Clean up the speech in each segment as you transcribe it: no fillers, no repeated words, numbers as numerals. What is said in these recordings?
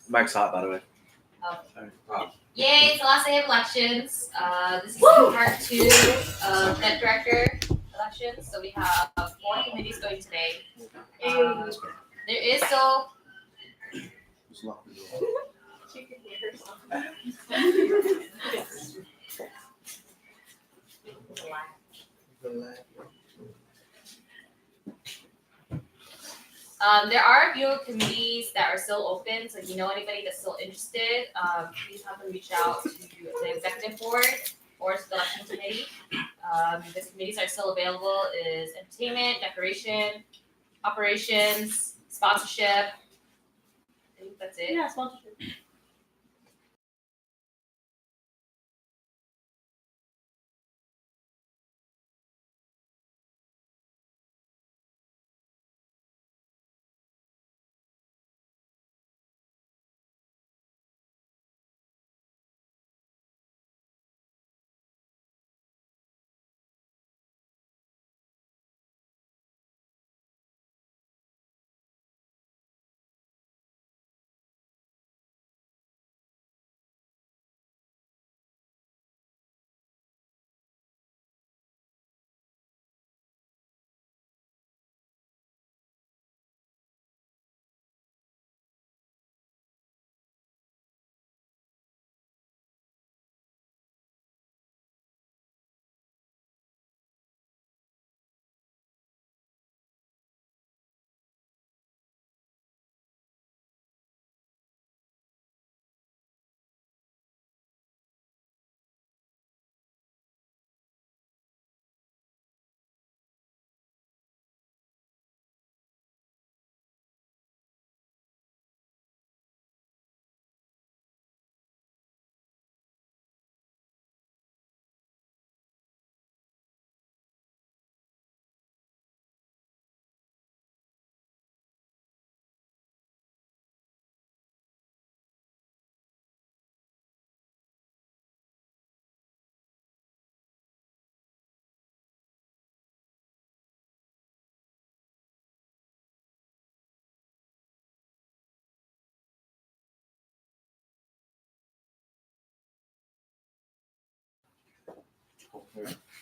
Mike's hot, by the way. Yay, it's the last day of elections. This is part 2 of Net Director elections. So we have 4 committees going today. There is still. She can hear herself. There are a few committees that are still open, so if you know anybody that's still interested, please have them reach out to the executive board or to the election committee. The committees are still available is entertainment, decoration, operations, sponsorship. I think that's it. Yeah, sponsorship.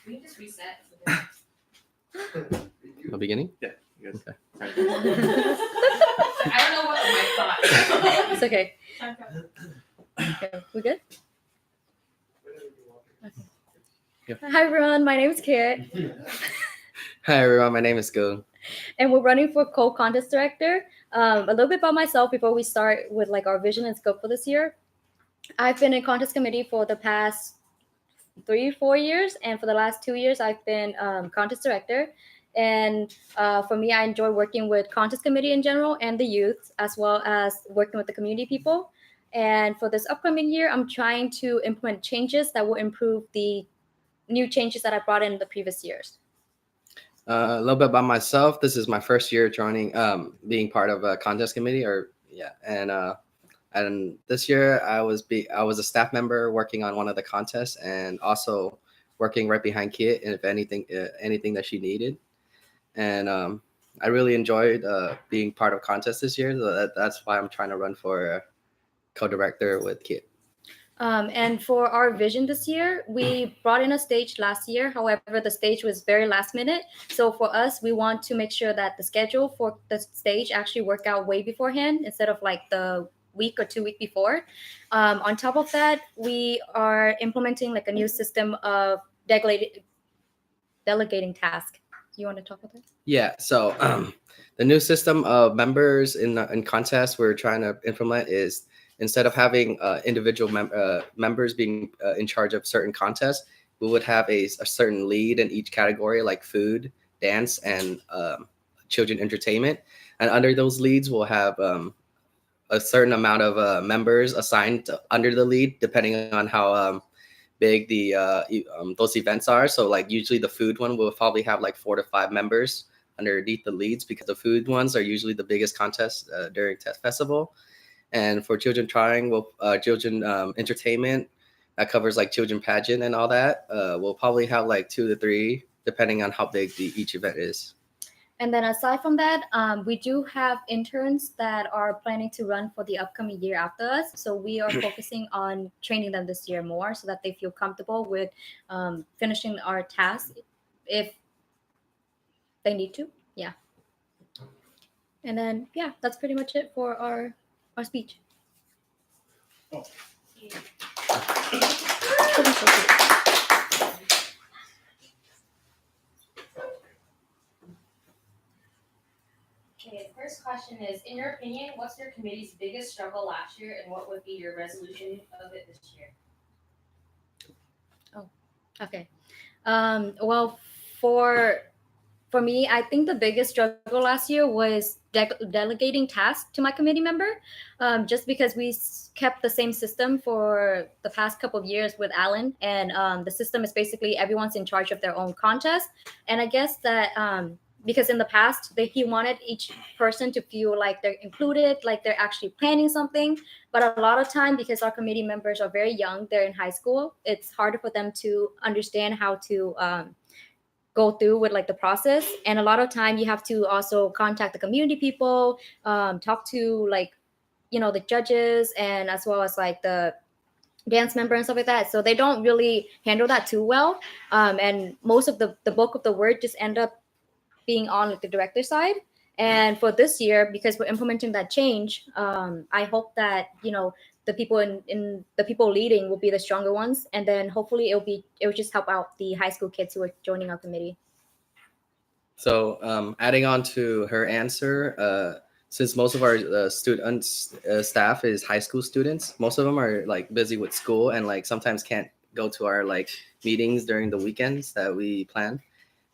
Can you just reset? The beginning? Yeah, you guys. Okay. I don't know what the mic thought. It's okay. Okay, we good? Okay. Yeah. Hi everyone, my name is Kit, Hi everyone, my name is Go. and we're running for co-contest director. A little bit about myself before we start with like our vision and scope for this year. I've been in contest committee for the past 3-4 years, and for the last 2 years, I've been contest director. And for me, I enjoy working with contest committee in general and the youth, as well as working with the community people. And for this upcoming year, I'm trying to implement changes that will improve the new changes that I brought in the previous years. A little bit about myself. This is my first year joining, being part of a contest committee, and this year I was a staff member working on one of the contests and also working right behind Kit and if anything that she needed. And I really enjoyed being part of contests this year. So that's why I'm trying to run for co-director with Kit. And for our vision this year, we brought in a stage last year. However, the stage was very last minute. So for us, we want to make sure that the schedule for the stage actually work out way beforehand instead of like the week or 2 weeks before. On top of that, we are implementing like a new system of delegating tasks. You want to talk about that? Yeah. So The new system of members in contests we're trying to implement is instead of having individual members being in charge of certain contests, we would have a certain lead in each category, like food, dance, and children entertainment. And under those leads, we'll have a certain amount of members assigned under the lead, depending on how big those events are. So like usually the food one will probably have like 4 to 5 members underneath the leads, because the food ones are usually the biggest contest during test festival. And for children trying, children entertainment, that covers like children pageant and all that. We'll probably have like 2 to 3, depending on how big each event is. And then aside from that, we do have interns that are planning to run for the upcoming year after us. So we are focusing on training them this year more so that they feel comfortable with finishing our tasks if they need to. Yeah. And then, yeah, that's pretty much it for our speech. Okay, the first question is, in your opinion, what's your committee's biggest struggle last year, and what would be your resolution of it this year? Okay. Well, for me, I think the biggest struggle last year was delegating tasks to my committee member, just because we kept the same system for the past couple of years with Alan, and the system is basically everyone's in charge of their own contest. And I guess that because in the past he wanted each person to feel like they're included, like they're actually planning something. But a lot of time, because our committee members are very young, they're in high school, it's harder for them to understand how to go through with like the process. And a lot of time you have to also contact the community people, talk to like, the judges, and as well as like the dance member and stuff like that. So they don't really handle that too well. And most of the bulk of the work just end up being on like the director side. And for this year, because we're implementing that change, I hope that the people in the people leading will be the stronger ones, and then hopefully it will just help out the high school kids who are joining our committee. So adding on to her answer, since most of our students staff is high school students, most of them are like busy with school and like sometimes can't go to our like meetings during the weekends that we plan.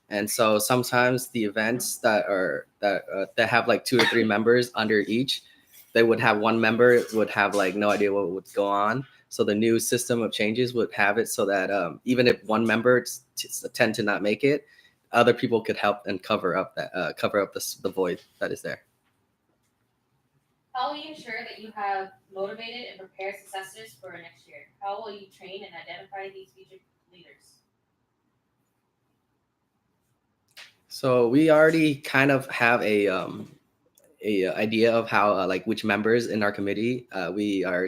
And so sometimes the events that have like 2 or 3 members under each, they would have one member would have like no idea what would go on. So the new system of changes would have it so that even if one member tend to not make it, other people could help and cover up the void that is there. How will you ensure that you have motivated and prepared successors for next year? How will you train and identify these future leaders? So we already kind of have a idea of how like which members in our committee that we are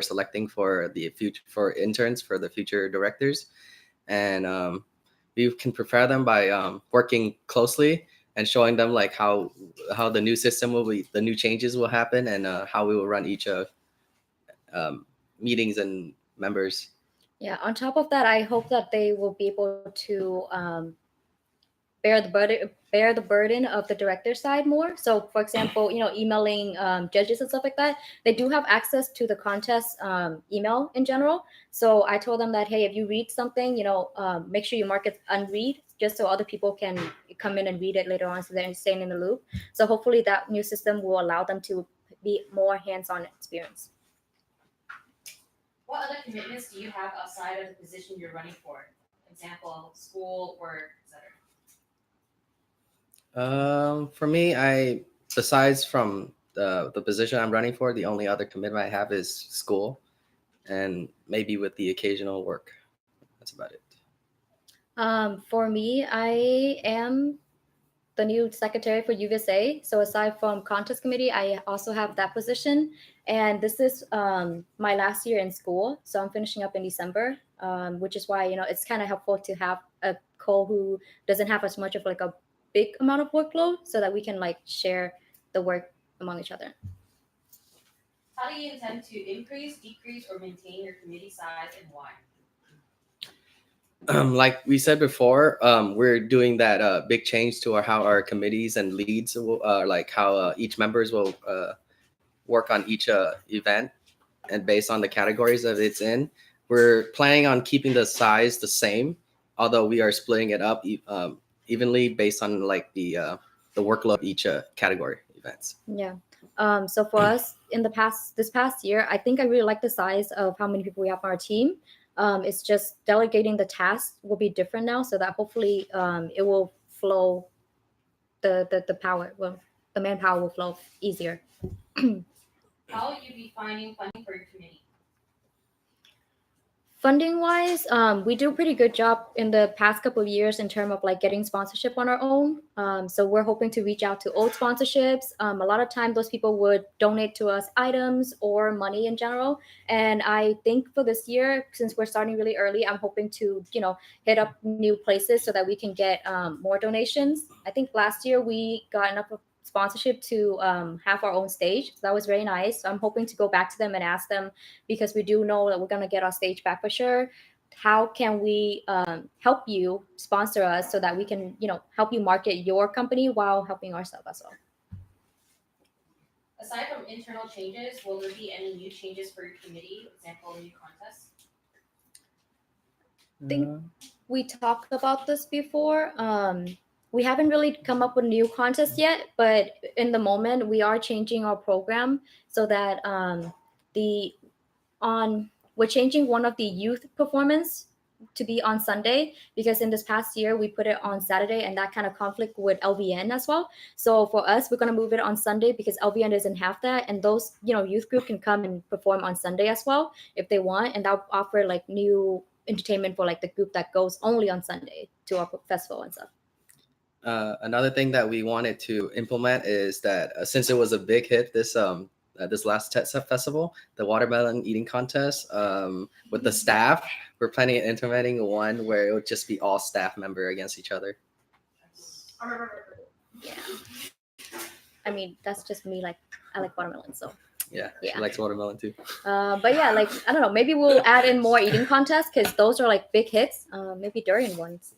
selecting for the future for interns for the future directors, and we can prepare them by working closely and showing them like how the new system will be, the new changes will happen, and how we will run each meetings and members. Yeah. On top of that, I hope that they will be able to bear the burden of the director side more. So for example, emailing judges and stuff like that, they do have access to the contest email in general. So I told them that, hey, if you read something, make sure you mark it unread, just so other people can come in and read it later on, so they're staying in the loop. So hopefully that new system will allow them to be more hands-on experience. What other commitments do you have outside of the position you're running for? Example, school, work, etc. For me, besides from the position I'm running for, the only other commitment I have is school, and maybe with the occasional work. That's about it. For me, I am the new secretary for UVSA. So aside from contest committee, I also have that position. And this is my last year in school. So I'm finishing up in December, which is why, it's kind of helpful to have a co who doesn't have as much of like a big amount of workload, so that we can like share the work among each other. How do you intend to increase, decrease, or maintain your committee size, and why? Like we said before, we're doing that big change to how our committees and leads will, like how each members will work on each event, and based on the categories that it's in, we're planning on keeping the size the same, although we are splitting it up evenly based on like the workload of each category events. Yeah. So for us in this past year, I think I really like the size of how many people we have on our team. It's just delegating the tasks will be different now, so that hopefully it will flow, the power, well, the manpower will flow easier. How will you be finding funding for your committee? Funding wise, we do a pretty good job in the past couple of years in terms of like getting sponsorship on our own. So we're hoping to reach out to old sponsorships. A lot of time those people would donate to us items or money in general. And I think for this year, since we're starting really early, I'm hoping to, hit up new places so that we can get more donations. I think last year we got enough of sponsorship to have our own stage. So that was very nice. So I'm hoping to go back to them and ask them, because we do know that we're going to get our stage back for sure. How can we help you sponsor us so that we can, help you market your company while helping ourselves as well? Aside from internal changes, will there be any new changes for your committee? For example, new contests? Think we talked about this before. We haven't really come up with new contests yet, but in the moment we are changing our program so that we're changing one of the youth performance to be on Sunday, because in this past year we put it on Saturday and that kind of conflict with LVN as well. So for us, we're going to move it on Sunday because LVN doesn't have that, and those youth group can come and perform on Sunday as well if they want, and that'll offer like new entertainment for like the group that goes only on Sunday to our festival and stuff. Another thing that we wanted to implement is that since it was a big hit this last festival, the watermelon eating contest, with the staff, we're planning on implementing one where it would just be all staff member against each other. Yeah. I mean, that's just me. Like, I like watermelon, so. Yeah, Yeah. she likes watermelon too. But yeah, like, I don't know, maybe we'll add in more eating contests because those are like big hits. Maybe durian ones.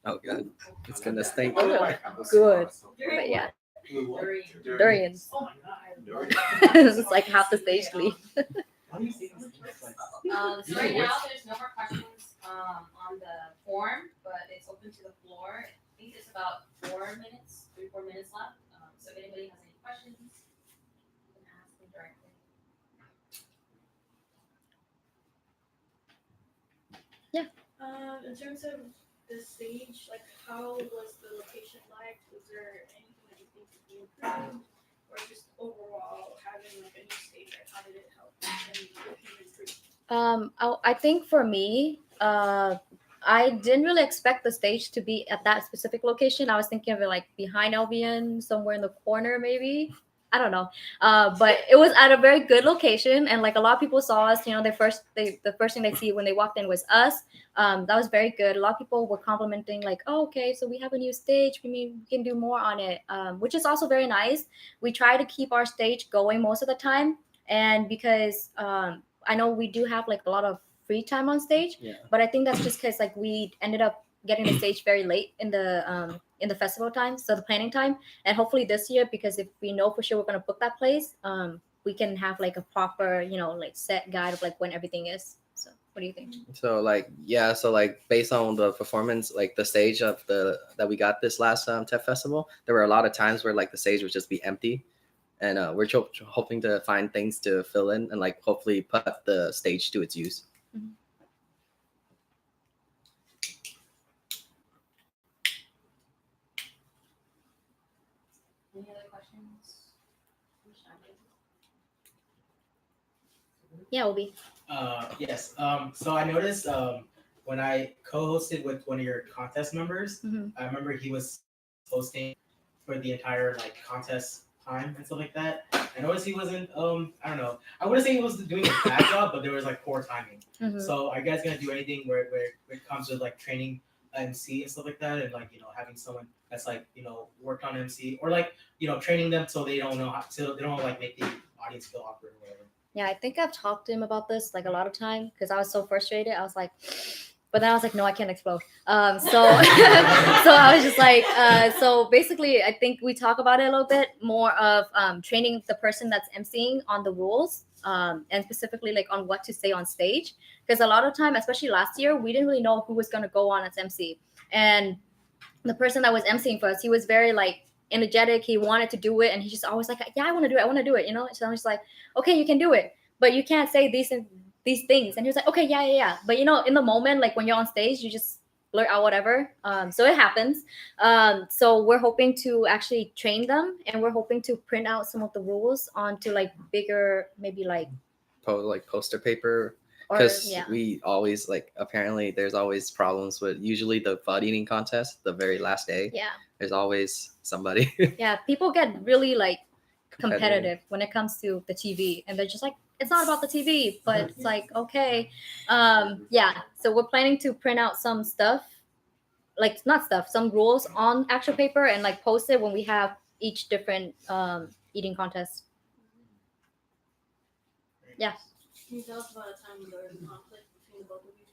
Oh god, it's gonna stink. Those are good. But yeah, durians. Oh my god. It's like half the stage leave. So right now, there's no more questions on the form, but it's open to the floor. I think it's about 4 minutes, 4 minutes left. So if anybody has any questions, you can ask them directly. In terms of the stage, like how was the location like? Was there anything that you think could be improved, or just overall having like a new stage? Like how did it help and what can you improve? I think for me, I didn't really expect the stage to be at that specific location. I was thinking of it like behind LVN, somewhere in the corner, maybe. I don't know. But it was at a very good location, and like a lot of people saw us. The first thing they see when they walked in was us. That was very good. A lot of people were complimenting, like, "Oh, okay, so we have a new stage. We can do more on it," which is also very nice. We try to keep our stage going most of the time, and because I know we do have like a lot of free time on stage, but I think that's just because like we ended up getting the stage very late in the festival time, so the planning time. And hopefully this year, because if we know for sure we're going to book that place, we can have like a proper like set guide of like when everything is. So what do you think? So based on the performance, like the stage that we got this last TEF festival, there were a lot of times where like the stage would just be empty, and we're hoping to find things to fill in and like hopefully put the stage to its use. Mm-hmm. Any other questions? Yeah, Obi. Yes. So I noticed when I co-hosted with one of your contest members, Mhm. I remember he was hosting for the entire like contest time and stuff like that. I noticed he wasn't. I don't know. I wouldn't say he was doing a bad job, but there was like poor timing. Mhm. So are you guys gonna do anything where it comes with like training MC and stuff like that, and like having someone that's like worked on MC, or like training them so they don't know how to, they don't like make the audience feel awkward or whatever. Yeah, I think I've talked to him about this like a lot of time because I was so frustrated. I was like, But then I was like, no, I can't explode. So so I was just like, so basically, I think we talk about it a little bit more of training the person that's emceeing on the rules, and specifically like on what to say on stage. Because a lot of time, especially last year, we didn't really know who was gonna go on as MC, and the person that was emceeing for us, he was very like energetic. He wanted to do it, and he's just always like, yeah, I want to do it. I want to do it. You know. So I'm just like, okay, you can do it, but you can't say these things. And he was like, okay, yeah. But you know, in the moment, like when you're on stage, you just blurt out whatever. So it happens. So we're hoping to actually train them, and we're hoping to print out some of the rules onto like bigger, maybe like like poster paper, or because yeah. we always like apparently there's always problems with usually the butt eating contest the very last day. Yeah. There's always somebody Yeah, people get really like competitive when it comes to the TV, and they're just like, it's not about the TV, but it's like, okay, yeah. So we're planning to print out some stuff, like not stuff, some rules on actual paper and like post it when we have each different eating contest. Yeah. Can you tell us about a time when there was a conflict between the both of you?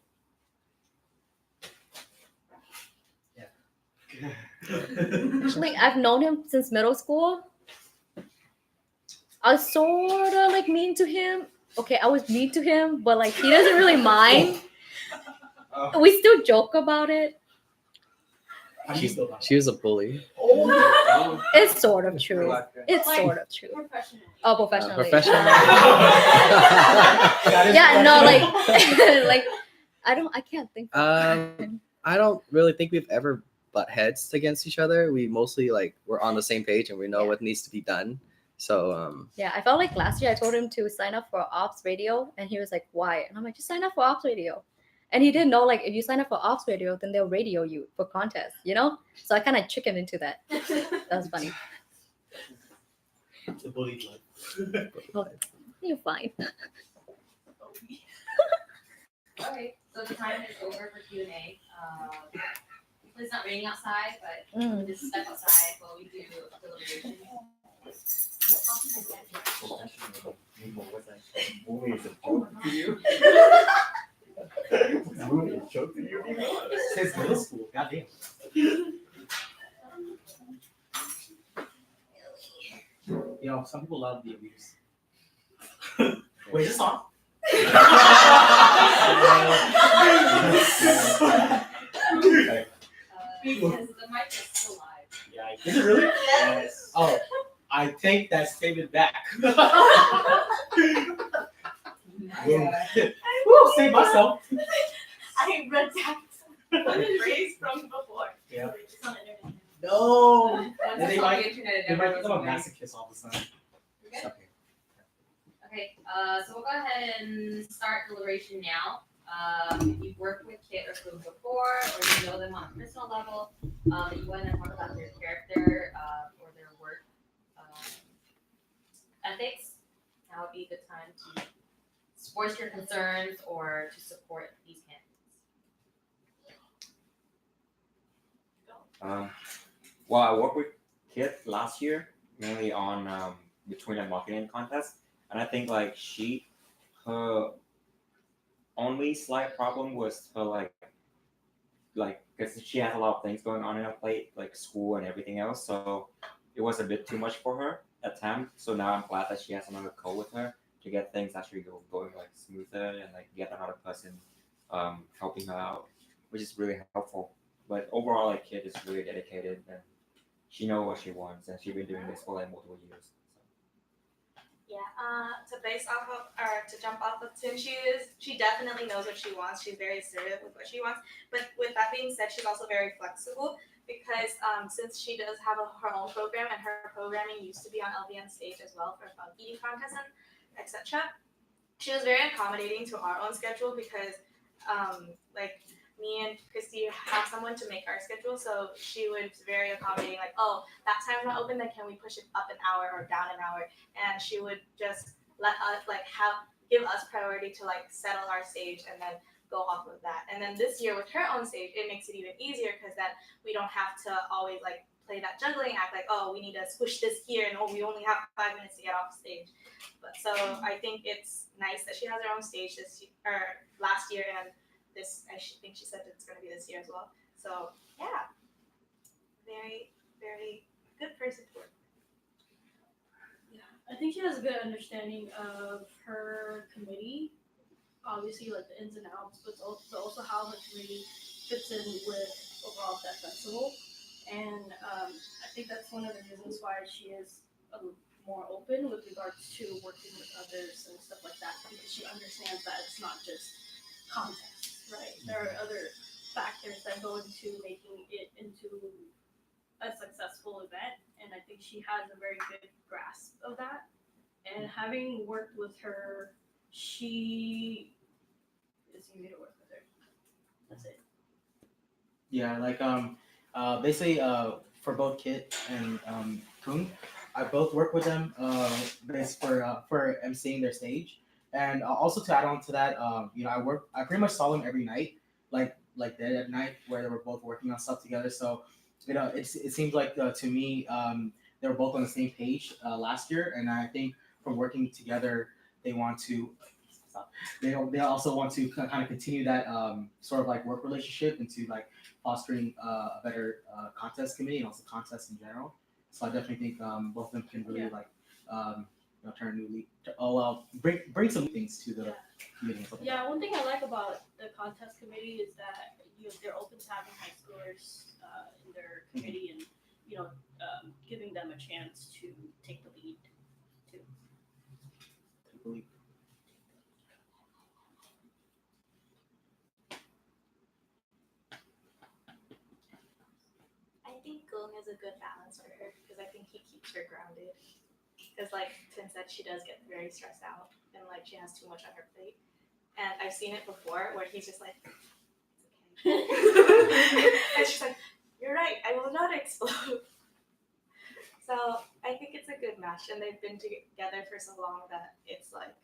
Actually, I've known him since middle school. I was sort of like mean to him. Okay, I was mean to him, but like he doesn't really mind. We still joke about it. she was a bully. It's sort of true. It's Like, sort of true. Professionally. Oh, professionally. Professionally. Yeah, no, like, like I can't think. I don't really think we've ever butt heads against each other. We mostly like we're on the same page and we know Yeah. what needs to be done. So Yeah, I felt like last year I told him to sign up for Ops Radio, and he was like, "Why?" And I'm like, "Just sign up for Ops Radio." And he didn't know like if you sign up for Ops Radio, then they'll radio you for contests, you know. So I kind of tricked him into that. That was funny. The bully blood. You're fine. Okay, so the time is over for Q&A. It's not raining outside, but Mm. just step outside while we do deliberation. Movie is a joke to you. Movie is a joke to you. Since middle school, goddamn. Some people love the abuse. Wait, is this on? Because the mic is still live. Yeah, is it really? Yes. Oh, I take that statement back. Woo, save myself. I read that phrase from before. Yeah. It's on the internet. No. Once And it's they on might- the internet, it They never might goes become a away. masochist all of a sudden. Okay, so we'll go ahead and start deliberation now. If you've worked with Kit or Bloom before, or you know them on a personal level, you want to talk about their character or their work ethics, that would be a good time to voice your concerns or to support these candidates. Well, I worked with Kit last year, mainly on between a marketing contest, and I think like her only slight problem was her like because she has a lot of things going on in her plate, like school and everything else, so it was a bit too much for her at times. So now I'm glad that she has another co with her to get things actually going like smoother and like get another person helping her out, which is really helpful. But overall, like Kit is really dedicated and she knows what she wants, and she's been doing this for like multiple years. Yeah, to jump off of Tim, she definitely knows what she wants. She's very assertive with what she wants. But with that being said, she's also very flexible because since she does have her own program, and her programming used to be on LVN stage as well for eating contests and etc. She was very accommodating to our own schedule because like me and Christy have someone to make our schedule, so she was very accommodating, like, oh, that time's not open, then can we push it up an hour or down an hour? And she would just let us give us priority to like settle our stage and then go off of that. And then this year with her own stage, it makes it even easier because then we don't have to always like play that juggling act, like, oh, we need to squish this here and oh, we only have 5 minutes to get off stage. But so I think it's nice that she has her own stage last year, and think she said it's gonna be this year as well. So yeah, very very good person to work. Yeah, I think she has a good understanding of her committee. Obviously, like the ins and outs, but also how her committee fits in with overall that festival. And I think that's one of the reasons why she is more open with regards to working with others and stuff like that, because she understands that it's not just contests, right? There are other factors that go into making it into a successful event, and I think she has a very good grasp of that. And having worked with her, she is easy to work with her. That's it. Yeah, like basically for both Kit and Kung, I both work with them for emceeing their stage, and also to add on to that, I pretty much saw them every night, like dead at night where they were both working on stuff together. So it seems like to me they were both on the same page last year, and I think from working together they want to. They also want to kind of continue that sort of like work relationship into like fostering a better contest committee and also contests in general. So I definitely think both of them can really turn a new leaf. Bring some new things to the committee. And stuff like Yeah, one thing I like about the contest committee is that they're open to having high schoolers in their committee, and giving them a chance to take the lead too. that. Really. I think Gong is a good balance for her because I think he keeps her grounded. Because like Tin said, she does get very stressed out and like she has too much on her plate. And I've seen it before where he's just like, it's okay. And she's like, you're right, I will not explode. So I think it's a good match, and they've been together for so long that it's like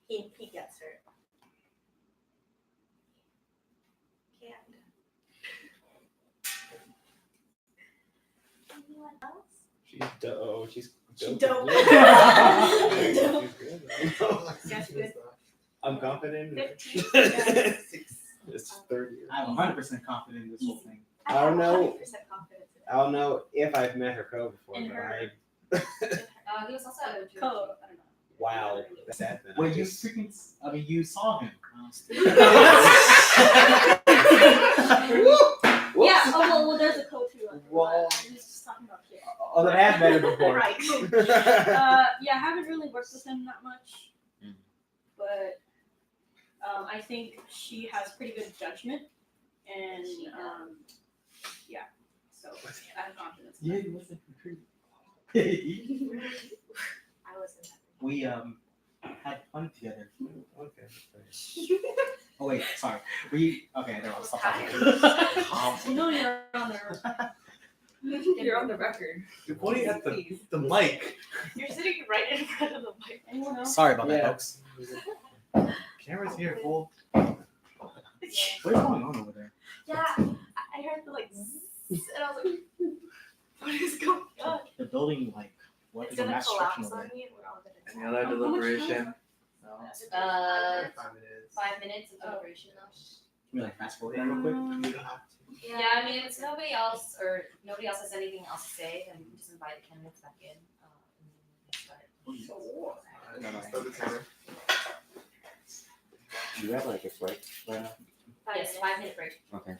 he gets her. And anyone else? She's dope. She's She dope. dope. She's good. Yes, good. I'm confident. 15. It's third year. I'm 100% confident in this whole thing. I don't know. 100% confidence in it. I don't know if I've met her co before, In but her- He was also a Code, I don't know. wow, that's sad. Then Wait, you saw him. Yeah, well, there's a code too. Well- I'm just talking about Kit. Oh, then I have met her before. Right. Yeah, I haven't really worked with him that much, Mm. but I think she has pretty good judgment, and yeah, so I have confidence. in Yeah, her. you wasn't intrigued. I was in that. We had fun together. Okay. Oh wait, sorry. Okay, there was You know you're on there. You're on the record. You're pointing at the mic. You're sitting right in front of the mic. Anyone else? Sorry about that, Yeah. folks. Camera's here, fool. What is going on over there? Yeah, I heard the like zzz, and I was like, what is going on? The building, like, what It's is a gonna mass destruction collapse over on there? me and we're all gonna Any die. other deliberation? No. 5 5 minutes. minutes of deliberation though. Can we like fast forward that real quick? You don't have to. Yeah, I mean, if nobody else has anything else to say, then we can just invite the candidates back in. And we can start. Start the timer. You have like a break right now? Yes, 5-minute break. Okay.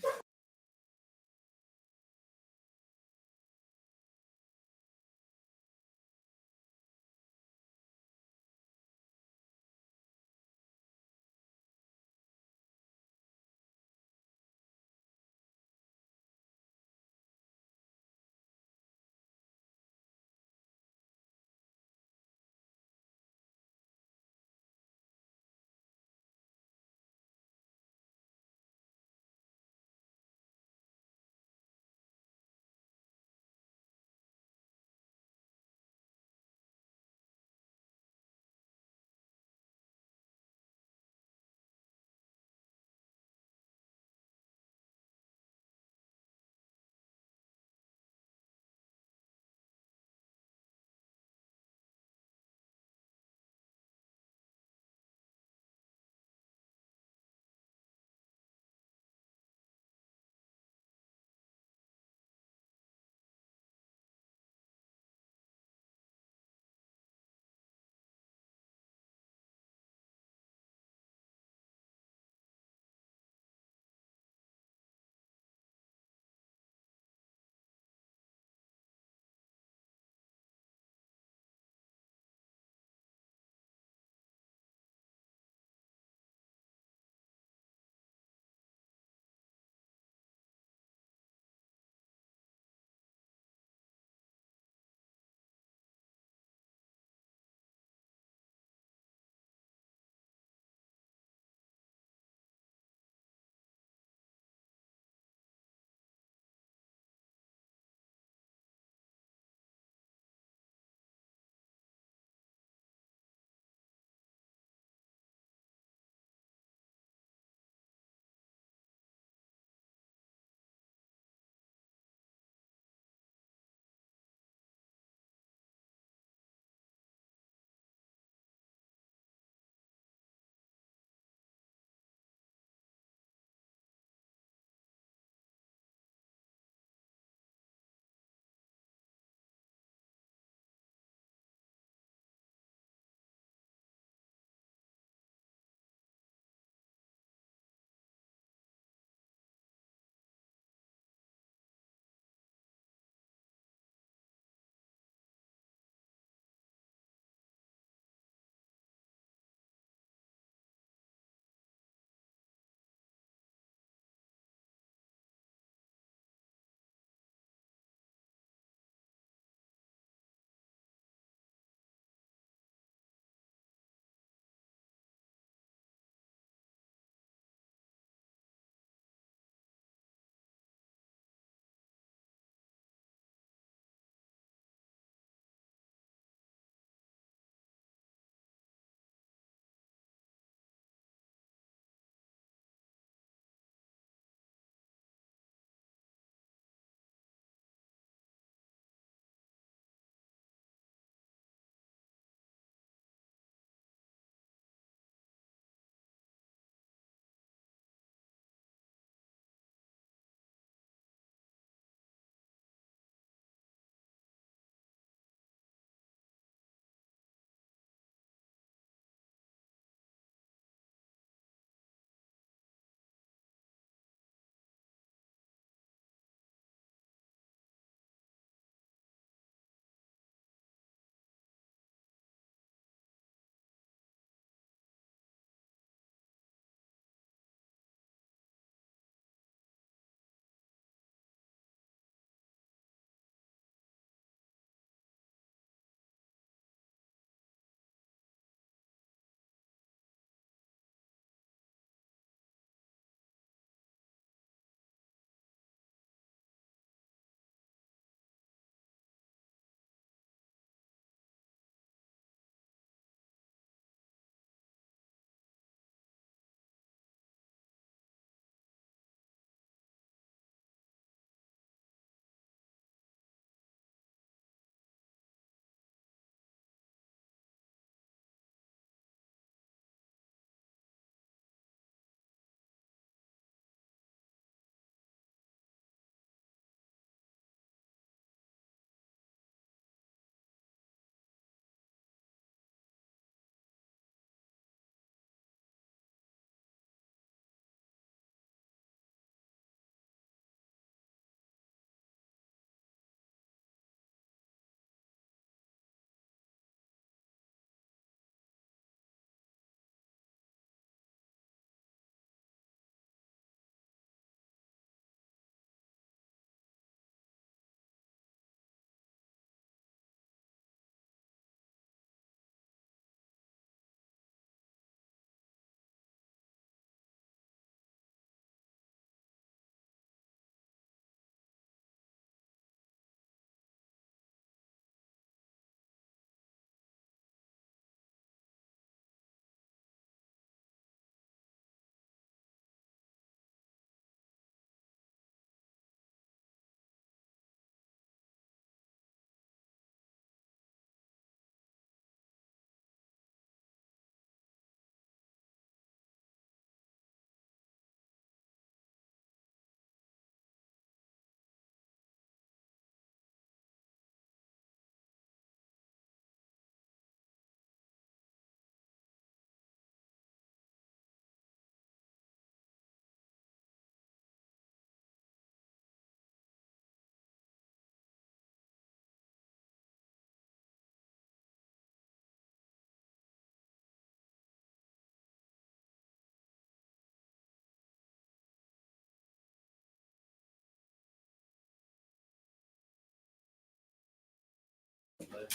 Okay,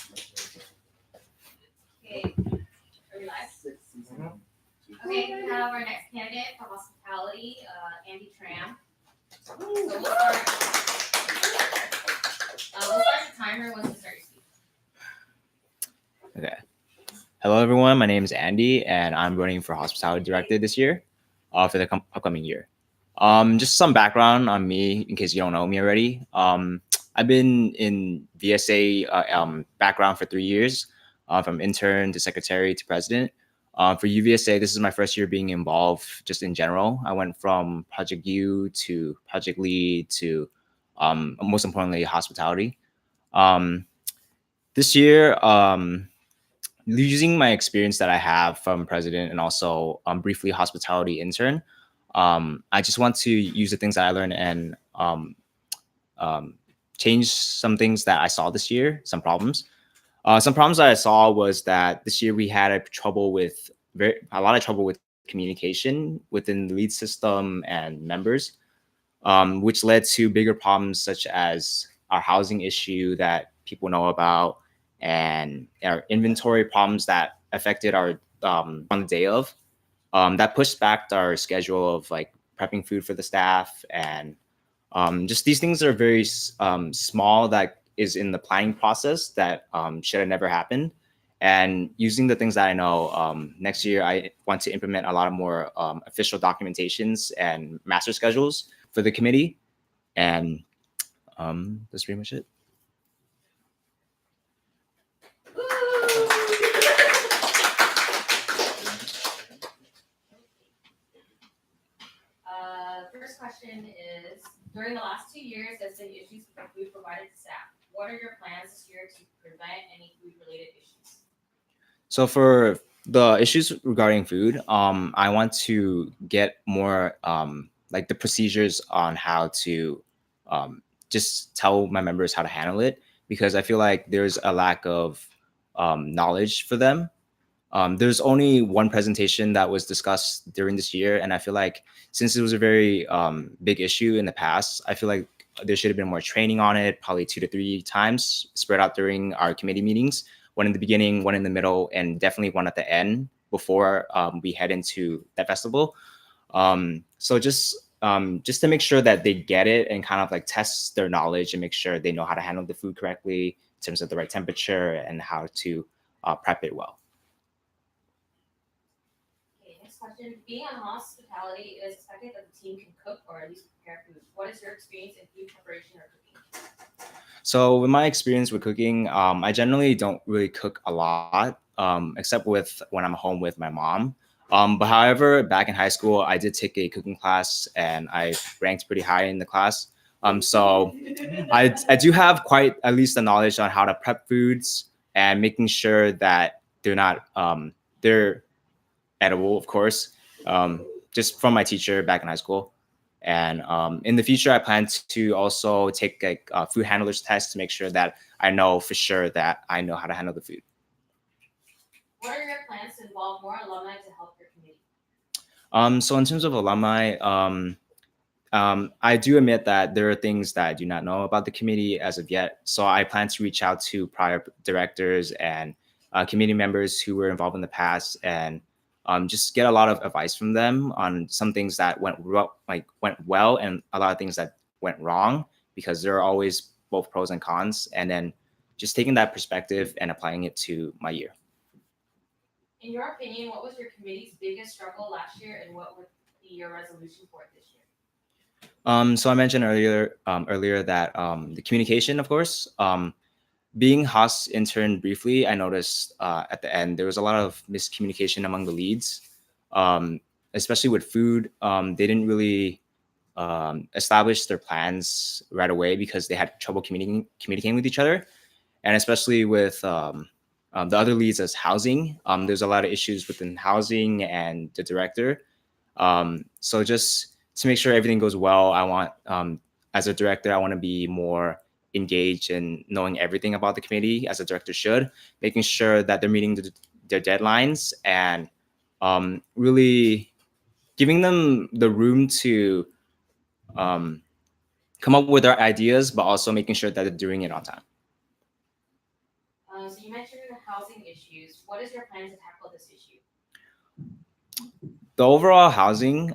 are we live? Okay, we have our next candidate for hospitality, Andy Tram. So we'll start the timer once you start your speech. Okay. Hello, everyone. My name is Andy, and I'm running for hospitality director this year, for the upcoming year. Just some background on me, in case you don't know me already. I've been in VSA background for 3 years, from intern to secretary to president. For UVSA, this is my first year being involved just in general. I went from project U to project lead to, most importantly, hospitality. This year, using my experience that I have from president and also briefly hospitality intern, I just want to use the things that I learned and change some things that I saw this year, some problems. Some problems that I saw was that this year we had a lot of trouble with communication within the lead system and members, which led to bigger problems such as our housing issue that people know about and our inventory problems that affected our on the day of. That pushed back our schedule of like prepping food for the staff, and just these things are very small that is in the planning process that should have never happened. And using the things that I know, next year I want to implement a lot of more official documentations and master schedules for the committee, and that's pretty much it. First question is, during the last 2 years, there's been issues with the food provided to staff. What are your plans this year to prevent any food-related issues? So for the issues regarding food, I want to get more like the procedures on how to just tell my members how to handle it, because I feel like there's a lack of knowledge for them. There's only one presentation that was discussed during this year, and I feel like since it was a very big issue in the past, I feel like there should have been more training on it, probably 2 to 3 times spread out during our committee meetings. One in the beginning, one in the middle, and definitely one at the end before we head into that festival. So just to make sure that they get it and kind of like test their knowledge and make sure they know how to handle the food correctly in terms of the right temperature and how to prep it well. Okay, next question. Being on hospitality, it is expected that the team can cook or at least prepare food. What is your experience in food preparation or cooking? So with my experience with cooking, I generally don't really cook a lot, except with when I'm home with my mom. But however, back in high school, I did take a cooking class and I ranked pretty high in the class. So I do have quite at least the knowledge on how to prep foods and making sure that they're not they're edible, of course, just from my teacher back in high school. And in the future, I plan to also take like a food handlers test to make sure that I know for sure that I know how to handle the food. What are your plans to involve more alumni to help your community? So in terms of alumni, I do admit that there are things that I do not know about the committee as of yet. So I plan to reach out to prior directors and committee members who were involved in the past and just get a lot of advice from them on some things that went well and a lot of things that went wrong, because there are always both pros and cons. And then just taking that perspective and applying it to my year. In your opinion, what was your committee's biggest struggle last year, and what would be your resolution for it this year? So I mentioned earlier that the communication, of course, being Haas intern briefly, I noticed at the end there was a lot of miscommunication among the leads, especially with food. They didn't really establish their plans right away because they had trouble communicating with each other, and especially with the other leads as housing. There's a lot of issues within housing and the director. So just to make sure everything goes well, I want, as a director, I want to be more engaged in knowing everything about the committee as a director should, making sure that they're meeting their deadlines and really giving them the room to come up with their ideas, but also making sure that they're doing it on time. mentioned housing issues. What is your plan to tackle this issue? The overall housing,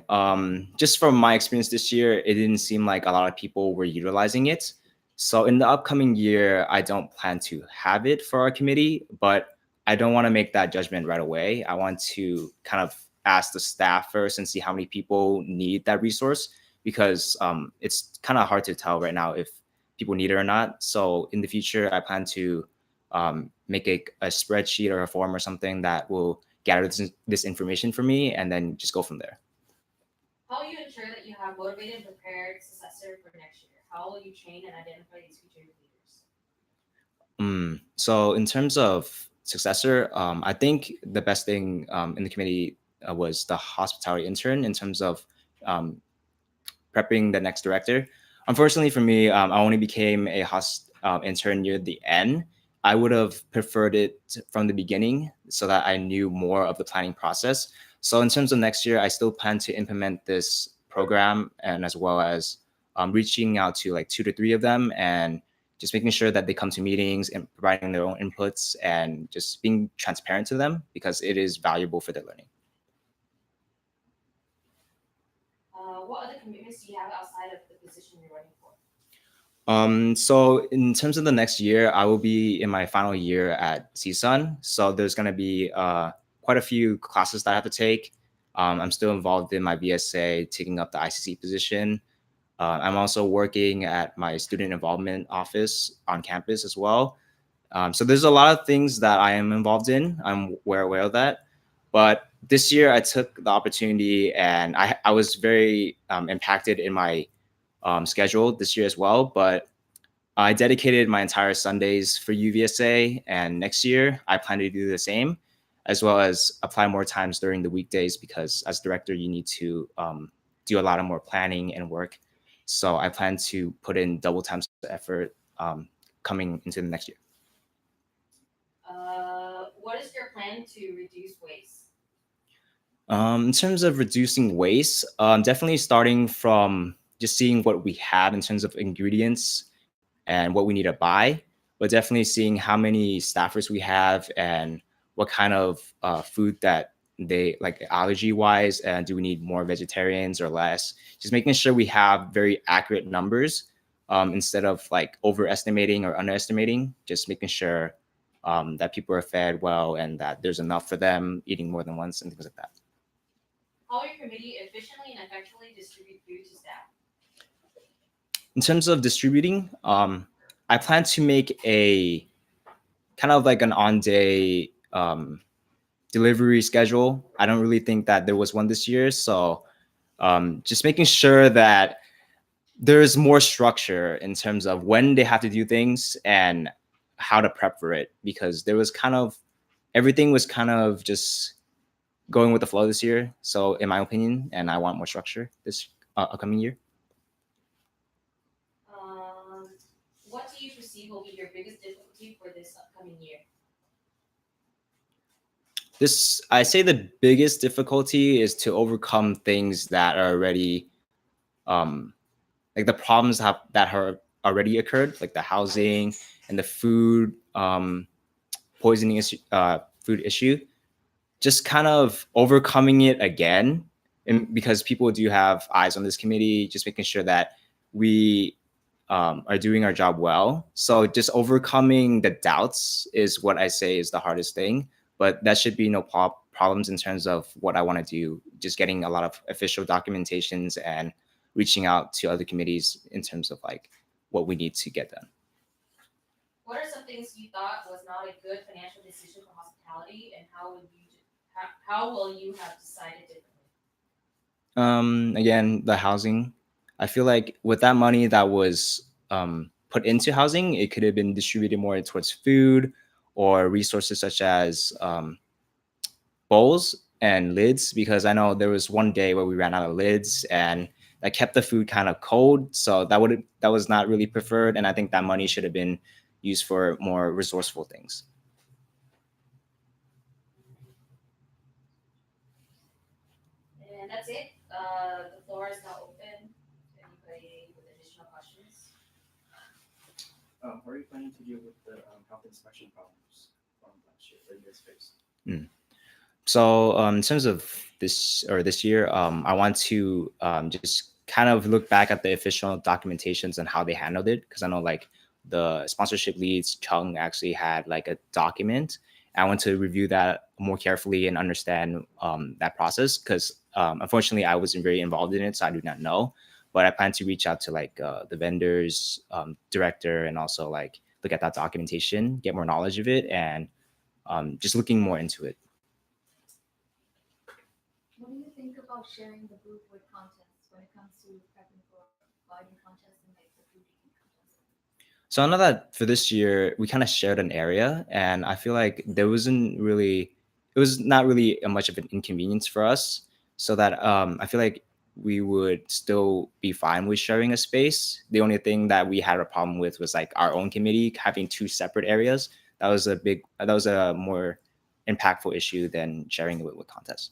just from my experience this year, it didn't seem like a lot of people were utilizing it. So in the upcoming year, I don't plan to have it for our committee, but I don't want to make that judgment right away. I want to kind of ask the staff first and see how many people need that resource, because it's kind of hard to tell right now if people need it or not. So in the future, I plan to make a spreadsheet or a form or something that will gather this information for me and then just go from there. How will you ensure that you have motivated and prepared successor for next year? How will you train and identify these future leaders? So in terms of successor, I think the best thing in the committee was the hospitality intern in terms of prepping the next director. Unfortunately for me, I only became a intern near the end. I would have preferred it from the beginning so that I knew more of the planning process. So in terms of next year, I still plan to implement this program, and as well as reaching out to like 2 to 3 of them and just making sure that they come to meetings and providing their own inputs and just being transparent to them, because it is valuable for their learning. What other commitments do you have outside of the position you're running for? So in terms of the next year, I will be in my final year at CSUN. So there's going to be quite a few classes that I have to take. I'm still involved in my VSA, taking up the ICC position. I'm also working at my student involvement office on campus as well. So there's a lot of things that I am involved in. I'm aware of that. But this year I took the opportunity, and I was very impacted in my schedule this year as well. But I dedicated my entire Sundays for UVSA, and next year I plan to do the same, as well as apply more times during the weekdays, because as director, you need to do a lot of more planning and work. So I plan to put in double times of effort coming into the next year. What is your plan to reduce waste? In terms of reducing waste, definitely starting from just seeing what we have in terms of ingredients and what we need to buy, but definitely seeing how many staffers we have and what kind of food that they like allergy wise, and do we need more vegetarians or less. Just making sure we have very accurate numbers instead of like overestimating or underestimating, just making sure that people are fed well and that there's enough for them, eating more than once and things like that. How will your committee efficiently and effectively distribute food to staff? In terms of distributing, I plan to make a kind of like an on-day delivery schedule. I don't really think that there was one this year. So just making sure that there's more structure in terms of when they have to do things and how to prep for it, because there was kind of, everything was kind of just going with the flow this year. So in my opinion, and I want more structure this upcoming year. What do you perceive will be your biggest difficulty for this upcoming year? I say the biggest difficulty is to overcome things that are already, like the problems that have already occurred, like the housing and the food poisoning issue, food issue. Just kind of overcoming it again, and because people do have eyes on this committee, just making sure that we are doing our job well. So just overcoming the doubts is what I say is the hardest thing. But that should be no problems in terms of what I want to do. Just getting a lot of official documentations and reaching out to other committees in terms of like what we need to get done. What are some things you thought was not a good financial decision for hospitality, and how will you have decided differently? Again, the housing. I feel like with that money that was put into housing, it could have been distributed more towards food or resources such as bowls and lids, because I know there was one day where we ran out of lids and that kept the food kind of cold. So that was not really preferred, and I think that money should have been used for more resourceful things. And that's it. The floor is now open to anybody with additional questions. How are you planning to deal with the health inspection problems? last year in this phase. So in terms of this year, I want to just kind of look back at the official documentations and how they handled it, because I know like the sponsorship leads Chung actually had like a document. I want to review that more carefully and understand that process, because unfortunately I wasn't very involved in it, so I do not know. But I plan to reach out to like the vendors director and also like look at that documentation, get more knowledge of it, and just looking more into it. What do you think about sharing the booth with contests when it comes to prepping for gardening contests and like the food eating contests? So I know that for this year we kind of shared an area, and I feel like it was not really much of an inconvenience for us. So that I feel like we would still be fine with sharing a space. The only thing that we had a problem with was like our own committee having two separate areas. That was a more impactful issue than sharing it with contests.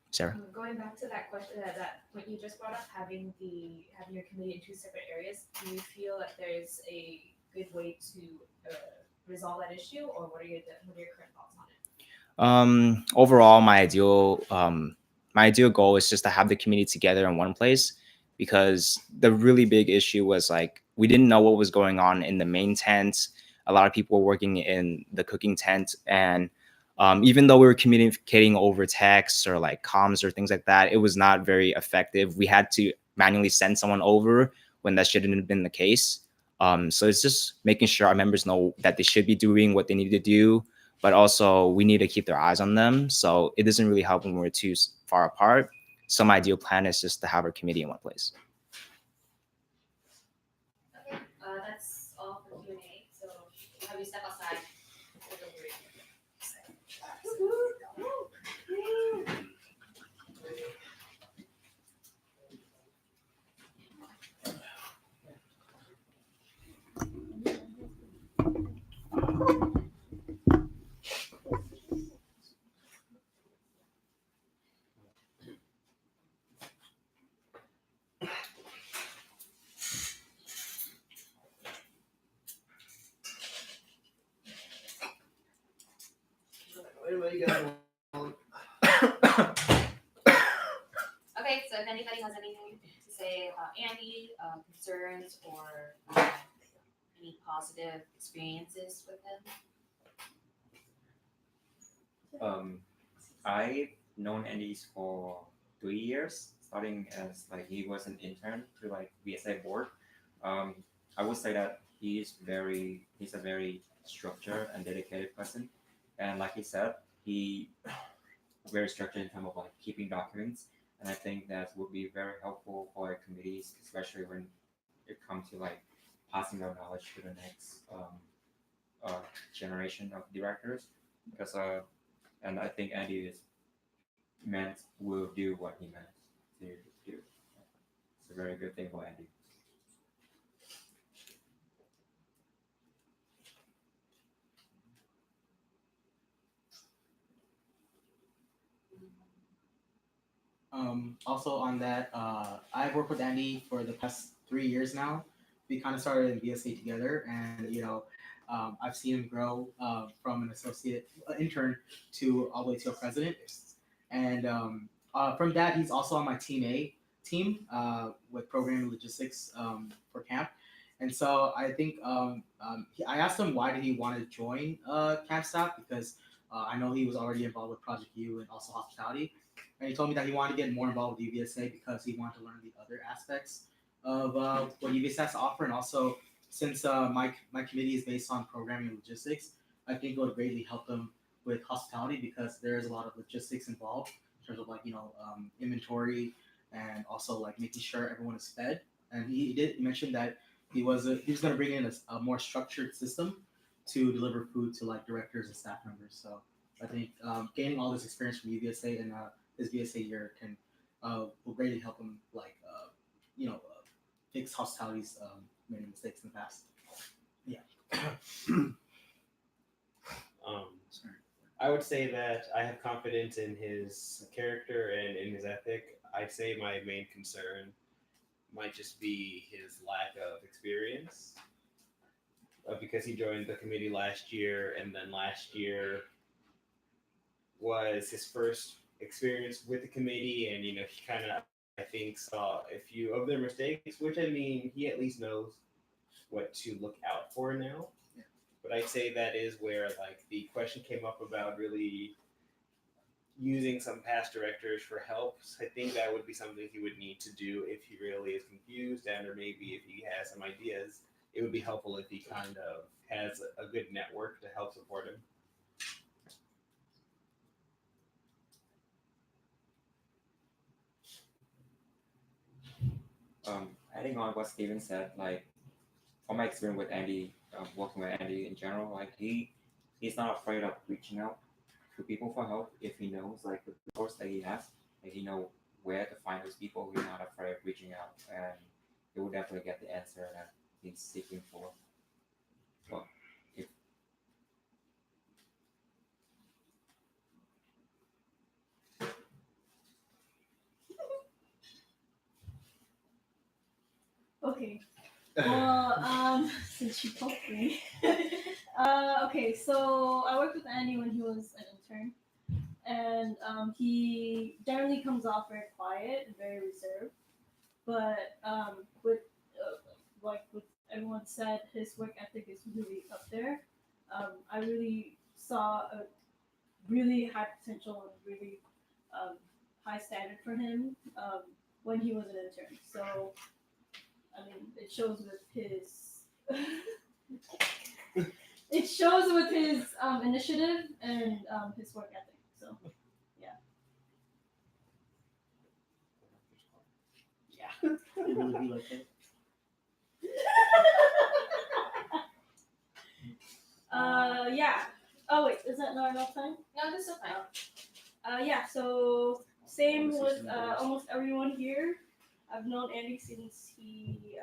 Sarah. Going back to that question, that what you just brought up, having your committee in two separate areas, do you feel that there's a good way to resolve that issue, or what are your current thoughts on it? Overall, my ideal goal is just to have the community together in one place, because the really big issue was like we didn't know what was going on in the main tent. A lot of people were working in the cooking tent, and even though we were communicating over text or like comms or things like that, it was not very effective. We had to manually send someone over when that shouldn't have been the case. So it's just making sure our members know that they should be doing what they need to do, but also we need to keep their eyes on them. So it doesn't really help when we're too far apart. So my ideal plan is just to have our committee in one place. Okay, that's all for Q&A. So have you step outside? Okay, so if anybody has anything to say about Andy, concerns, or any positive experiences with him? I've known Andy's for 3 years, starting as like he was an intern to like VSA board. I would say that he's a very structured and dedicated person, and like he said, he very structured in terms of like keeping documents, and I think that would be very helpful for our committees, especially when it comes to like passing down knowledge to the next generation of directors, because and I think Andy is will do what he meant to do. It's a very good thing for Andy. Also on that, I've worked with Andy for the past 3 years now. We kind of started in VSA together, and I've seen him grow from an associate intern to all the way to a president. And from that, he's also on my team A team with programming logistics for camp. And so I think I asked him why did he want to join camp staff, because I know he was already involved with Project U and also hospitality. And he told me that he wanted to get more involved with UVSA because he wanted to learn the other aspects of what UVSA has to offer. And also, since my committee is based on programming and logistics, I think it would greatly help them with hospitality, because there is a lot of logistics involved in terms of like inventory, and also like making sure everyone is fed. And he did mention that he was going to bring in a more structured system to deliver food to like directors and staff members. So I think gaining all this experience from UVSA and his VSA year will greatly help him fix hospitality's many mistakes in the past. Yeah. I would say that I have confidence in his character and in his ethic. I'd say my main concern might just be his lack of experience. Because he joined the committee last year, and then last year was his first experience with the committee, and he kind of, I think, saw a few of their mistakes, which I mean, he at least knows what to look out for now. Yeah. But I'd say that is where like the question came up about really using some past directors for help. I think that would be something he would need to do if he really is confused, and or maybe if he has some ideas. It would be helpful if he kind of has a good network to help support him. Adding on what Steven said, like from my experience with Andy, working with Andy in general, like he's not afraid of reaching out to people for help if he knows like the resource that he has, like he know where to find those people. He's not afraid of reaching out, and he will definitely get the answer that he's seeking for. Well, if Okay. Well, since you told me. Okay, so I worked with Andy when he was an intern, and he generally comes off very quiet and very reserved. But with like what everyone said, his work ethic is really up there. I really saw a really high potential and really high standard for him when he was an intern. So I mean, it shows with his it shows with his initiative and his work ethic. So yeah. It really be like that. Yeah. Oh wait, is that not enough time? No, this is fine. Yeah. So same with almost everyone here. I've known Andy since he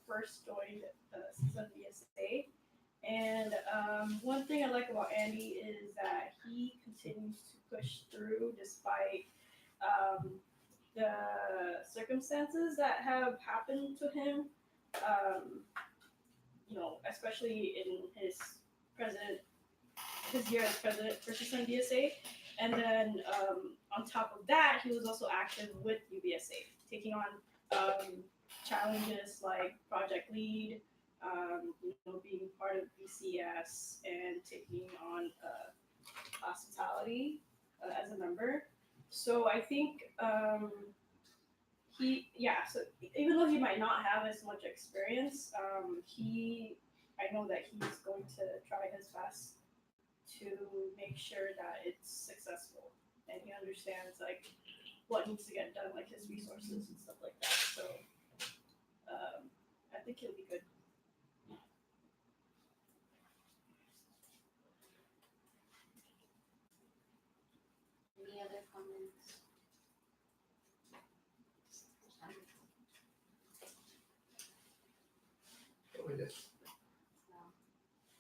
first joined CSUN VSA. And one thing I like about Andy is that he continues to push through despite the circumstances that have happened to him. Especially in his year as president for CSUN VSA. And then on top of that, he was also active with UVSA, taking on challenges like project lead, being part of BCS, and taking on hospitality as a member. So I think so even though he might not have as much experience, I know that he's going to try his best to make sure that it's successful, and he understands like what needs to get done, like his resources and stuff like that. So I think he'll be good. Any other comments?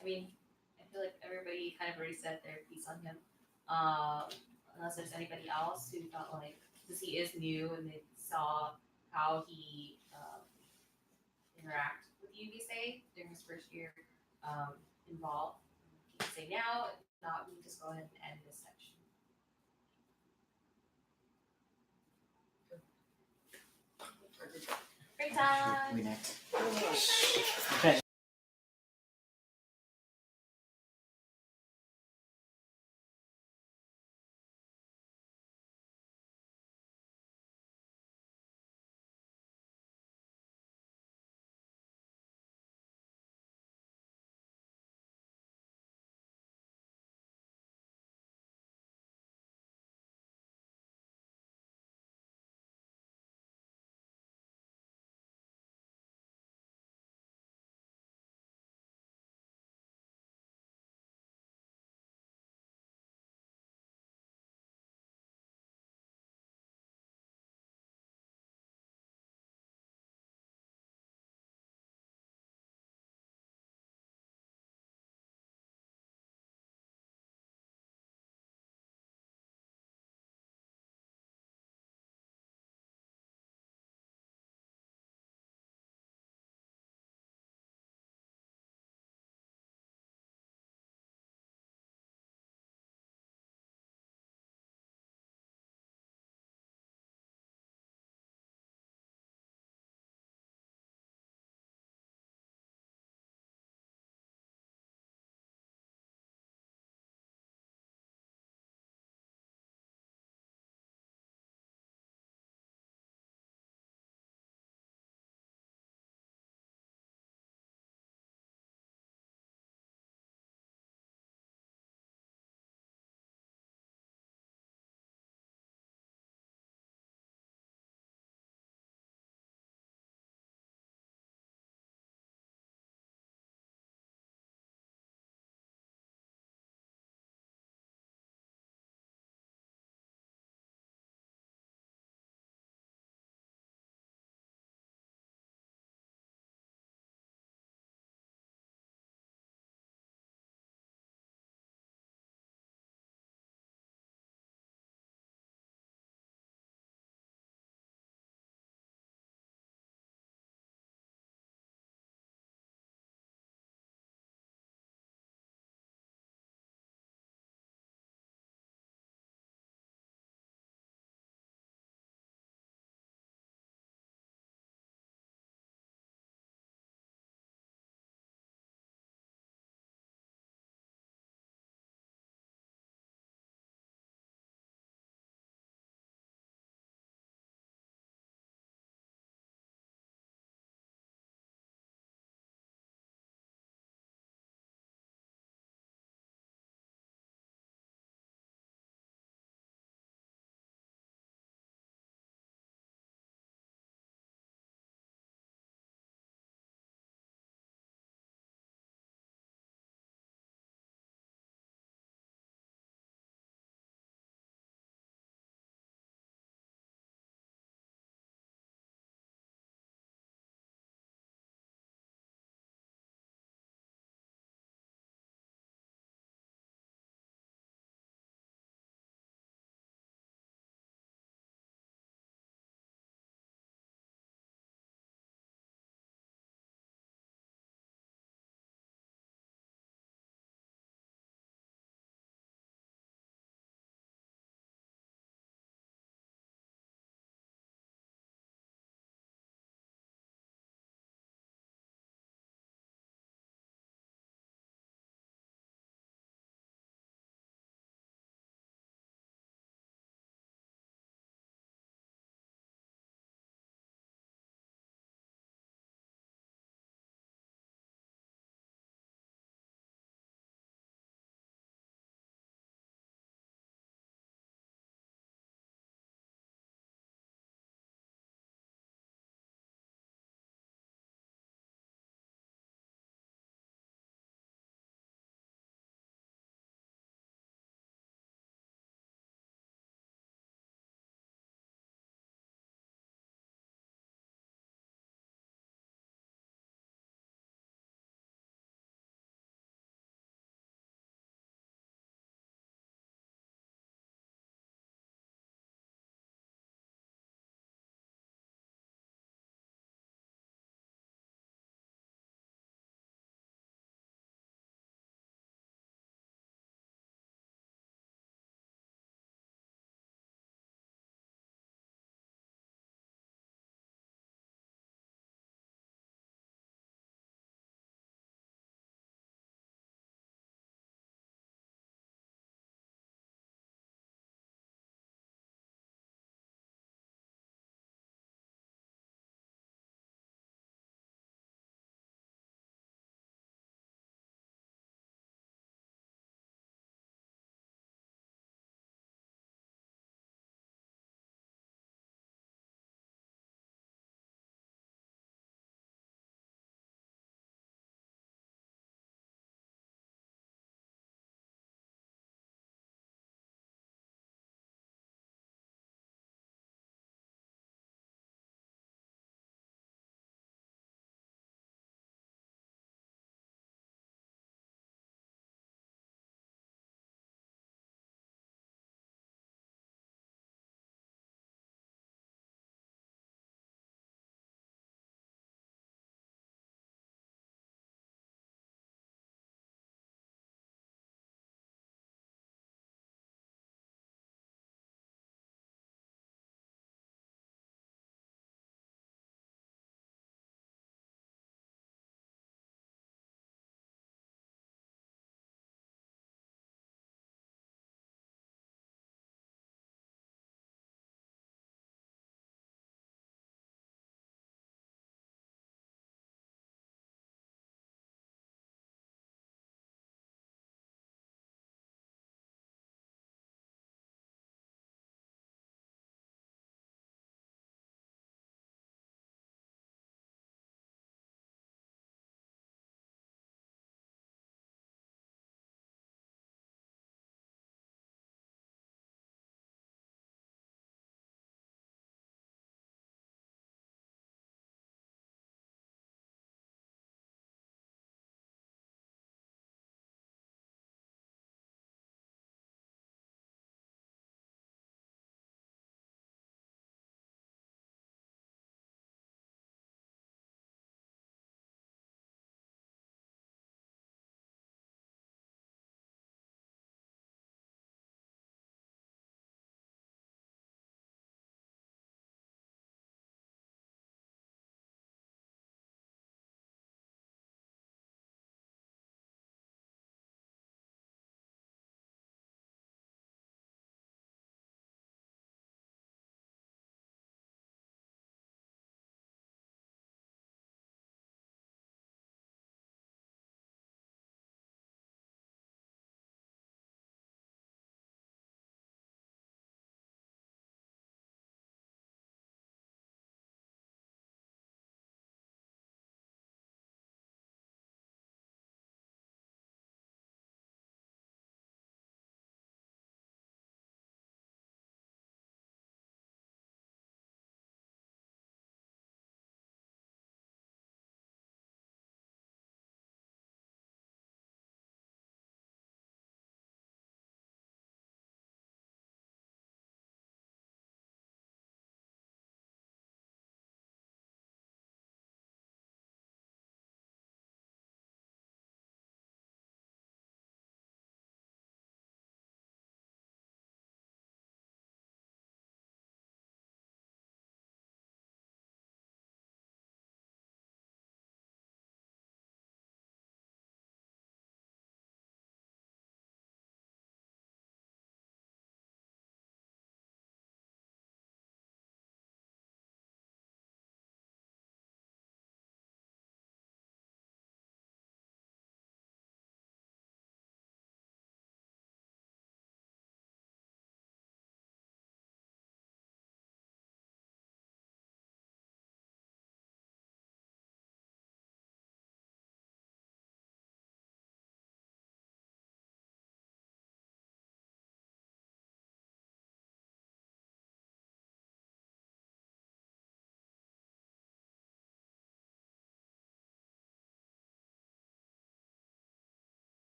I mean, I feel like everybody kind of already said their piece on him. Unless there's anybody else who felt like, because he is new and they saw how he interact with UVSA during his first year involved. You can say now, if not, we can just go ahead and end this section. Great time. We next. Okay.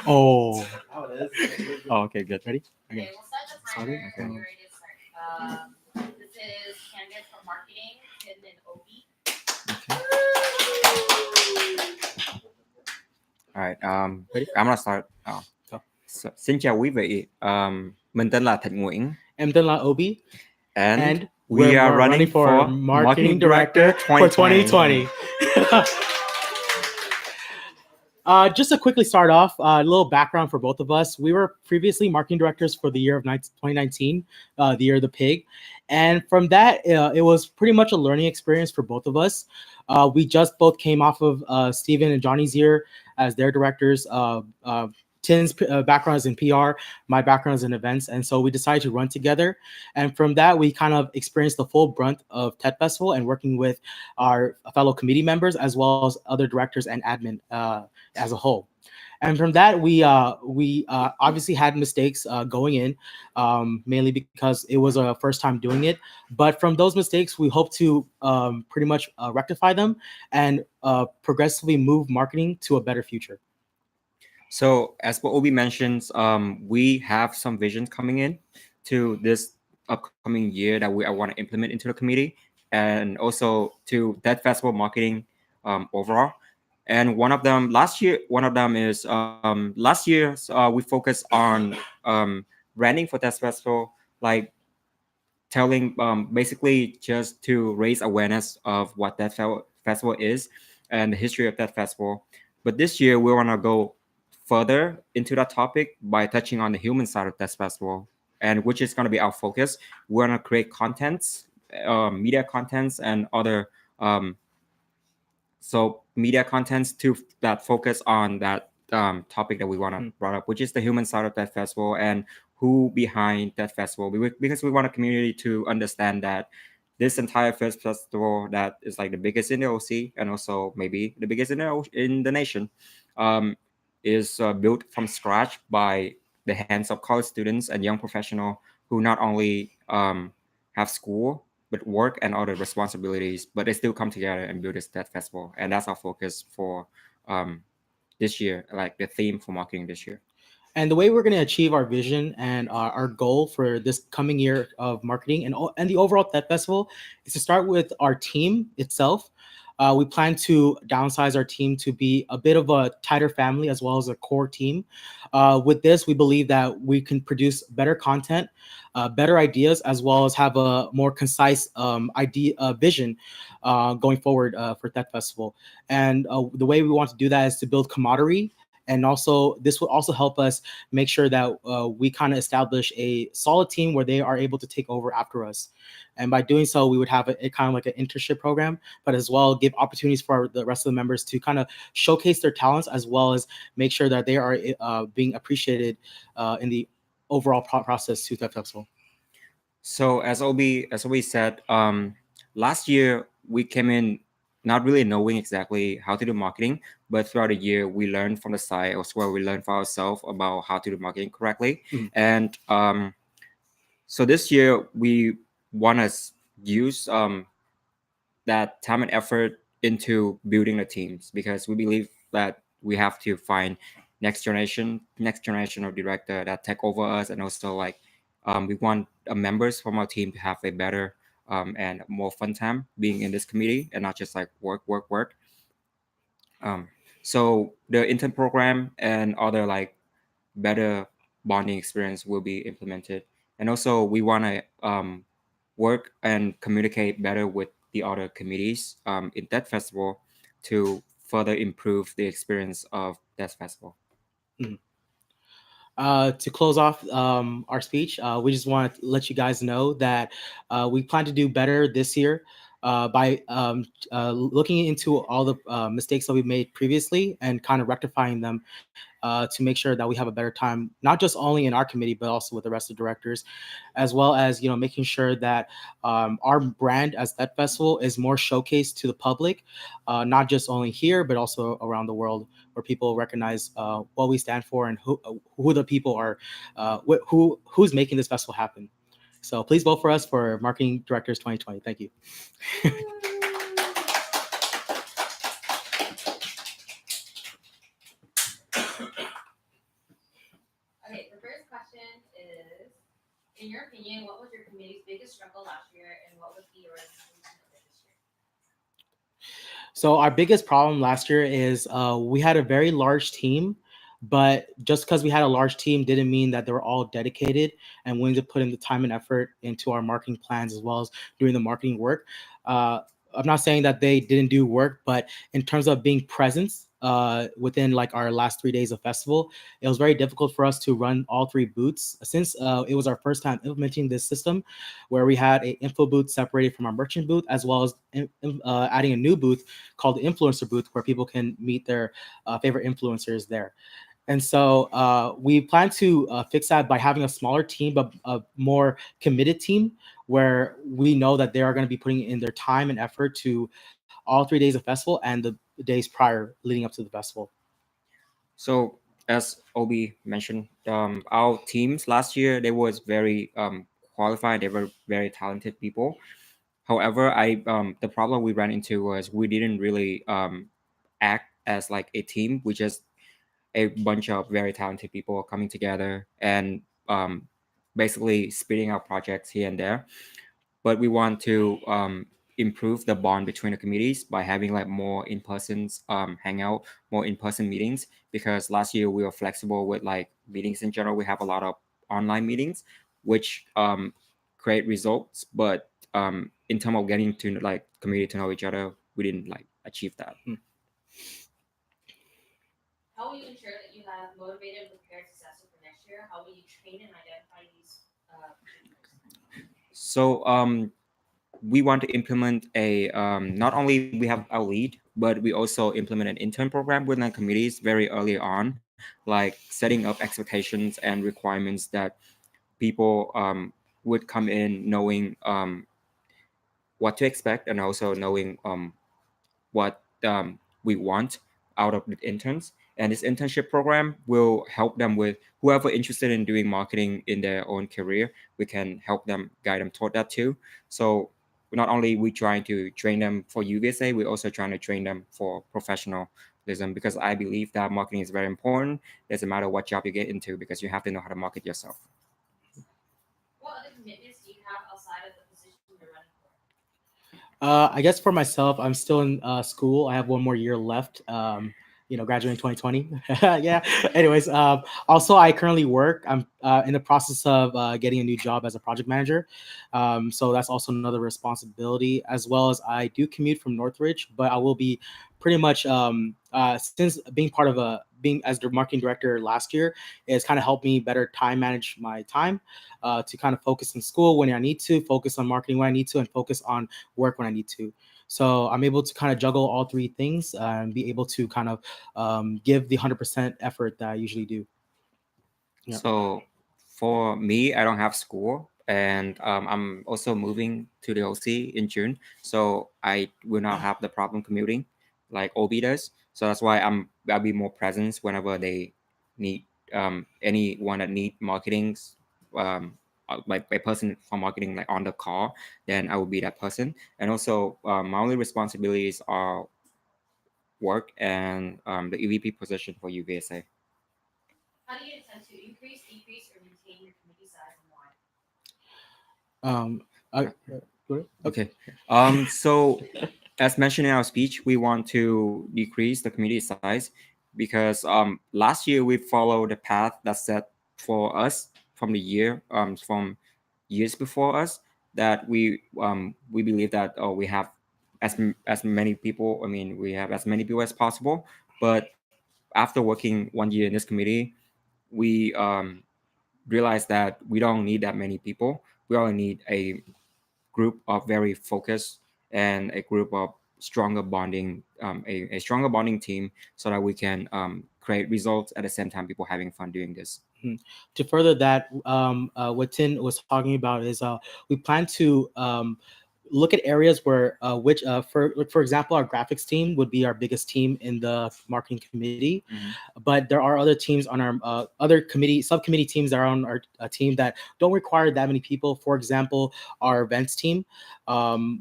Oh. How it is. Oh, okay, good. Ready? Okay, Okay. we'll start the Sorry, timer okay. when you're ready to start. This is candidates for marketing, hidden and OB. All right. I'm gonna start. Go. Xin chào quý vị. Mình tên là Thịnh Nguyễn, Em tên là Obi, and we are running for marketing director for 2020. Just to quickly start off, a little background for both of us. We were previously marketing directors for the year of 2019, the year of the pig. And from that, it was pretty much a learning experience for both of us. We just both came off of Steven and Johnny's year as their directors. Tin's background is in PR, my background is in events. And so we decided to run together. And from that, we kind of experienced the full brunt of TED Festival and working with our fellow committee members as well as other directors and admin as a whole. And from that, we obviously had mistakes going in, mainly because it was our first time doing it. But from those mistakes, we hope to pretty much rectify them and progressively move marketing to a better future. So as what Obi mentions, we have some visions coming in to this upcoming year that I want to implement into the committee, and also to that festival marketing overall. And one of them is last year we focused on branding for that festival, like telling basically just to raise awareness of what that festival is and the history of that festival. But this year we want to go further into that topic by touching on the human side of that festival, and which is going to be our focus. We're going to create contents, media contents, and other media contents that focus on that topic that we want to brought up, which is the human side of that festival and who behind that festival. Because we want a community to understand that this entire first festival that is like the biggest in the OC and also maybe the biggest in the nation is built from scratch by the hands of college students and young professionals who not only have school but work and other responsibilities, but they still come together and build this TED festival. And that's our focus for this year, like the theme for marketing this year. And the way we're going to achieve our vision and our goal for this coming year of marketing and the overall TED Festival is to start with our team itself. We plan to downsize our team to be a bit of a tighter family as well as a core team. With this, we believe that we can produce better content, better ideas, as well as have a more concise vision going forward for TED Festival. And the way we want to do that is to build camaraderie. And also, this will also help us make sure that we kind of establish a solid team where they are able to take over after us. And by doing so, we would have a kind of like an internship program, but as well give opportunities for the rest of the members to kind of showcase their talents, as well as make sure that they are being appreciated in the overall process to TED Festival. So as Obi said, last year we came in not really knowing exactly how to do marketing, but throughout the year we learned from the site as well. We learned for ourselves about how to do marketing correctly. And so this year we want to use that time and effort into building the teams, because we believe that we have to find next generation of director that take over us, and also like we want members from our team to have a better and more fun time being in this committee and not just like work. So the intern program and other like better bonding experience will be implemented, and also we want to work and communicate better with the other committees in that festival to further improve the experience of that festival. To close off our speech, we just want to let you guys know that we plan to do better this year by looking into all the mistakes that we made previously and kind of rectifying them to make sure that we have a better time, not just only in our committee, but also with the rest of the directors, as well as, making sure that our brand as TED Festival is more showcased to the public, not just only here, but also around the world, where people recognize what we stand for and who the people are, who's making this festival happen. So please vote for us for Marketing Directors 2020. Thank you. struggle last year, and what would be your resolution of it this year? So our biggest problem last year is we had a very large team, but just because we had a large team didn't mean that they were all dedicated and willing to put in the time and effort into our marketing plans as well as doing the marketing work. I'm not saying that they didn't do work, but in terms of being presence within like our last 3 days of festival, it was very difficult for us to run all three booths since it was our first time implementing this system, where we had a info booth separated from our merchant booth, as well as adding a new booth called the influencer booth, where people can meet their favorite influencers there. And so we plan to fix that by having a smaller team, but a more committed team, where we know that they are going to be putting in their time and effort to all 3 days of festival and the days prior leading up to the festival. So as Obi mentioned, our teams last year they was very qualified. They were very talented people. However, the problem we ran into was we didn't really act as like a team. We just a bunch of very talented people coming together and basically speeding out projects here and there. But we want to improve the bond between the communities by having like more in-person hangout, more in-person meetings, because last year we were flexible with like meetings in general. We have a lot of online meetings which create results, but in terms of getting to like community to know each other, we didn't like achieve that. How will you ensure that you have motivated and prepared successors for next year? How will you train and identify these contributors? So we want to implement a not only we have our lead, but we also implement an intern program within communities very early on, like setting up expectations and requirements that people would come in knowing what to expect, and also knowing what we want out of the interns. And this internship program will help them with whoever interested in doing marketing in their own career. We can help them, guide them toward that too. So not only we trying to train them for UVSA, we're also trying to train them for professionalism, because I believe that marketing is very important. Doesn't matter what job you get into, because you have to know how to market yourself. What other commitments do you have outside of the position you're running for? I guess for myself, I'm still in school. I have one more year left. Graduating 2020. Yeah. Anyways, also I currently work. I'm in the process of getting a new job as a project manager. So that's also another responsibility, as well as I do commute from Northridge, but I will be pretty much since being part of being as the marketing director last year, it's kind of helped me better time manage my time to kind of focus on school when I need to, focus on marketing when I need to, and focus on work when I need to. So I'm able to kind of juggle all three things and be able to kind of give the 100% effort that I usually do. Yeah. So for me, I don't have school, and I'm also moving to the OC in June, so I will not have the problem commuting like Obi does. So that's why I'll be more present whenever they need anyone that need marketing, like a person for marketing like on the call, then I will be that person. And also my only responsibilities are work and the EVP position for UVSA. How do you intend to increase, decrease, or maintain your committee size and why? Go ahead. Okay. So as mentioned in our speech, we want to decrease the community size because last year we followed the path that's set for us from from years before us, that we believe that we have as many people. I mean, we have as many people as possible. But after working 1 year in this committee, we realized that we don't need that many people. We only need a group of very focused and a group of stronger bonding, a stronger bonding team, so that we can create results at the same time people having fun doing this. To further that, what Tin was talking about is we plan to look at areas where for example, our graphics team would be our biggest team in the marketing committee, but there are other teams on our other subcommittee teams that are on our team that don't require that many people. For example, our events team,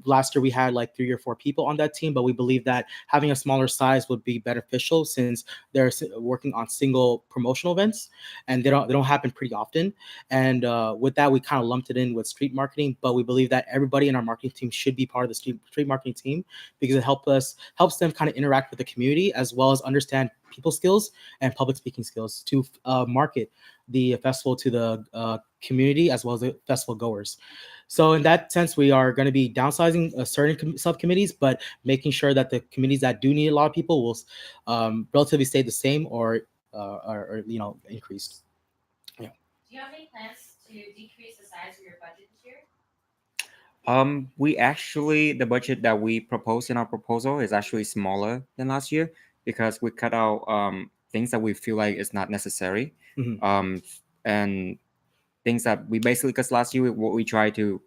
Last year we had like 3 or 4 people on that team, but we believe that having a smaller size would be beneficial since they're working on single promotional events and they don't happen pretty often. And with that, we kind of lumped it in with street marketing, but we believe that everybody in our marketing team should be part of the street marketing team because it helps them kind of interact with the community as well as understand people skills and public speaking skills to market the festival to the community as well as the festival goers. So in that sense, we are going to be downsizing certain subcommittees, but making sure that the committees that do need a lot of people will relatively stay the same or increased. Do you have any plans to decrease the size of your budget this year? We actually, the budget that we proposed in our proposal is actually smaller than last year because we cut out things that we feel like is not necessary. Mhm. And things that we basically, because last year we try to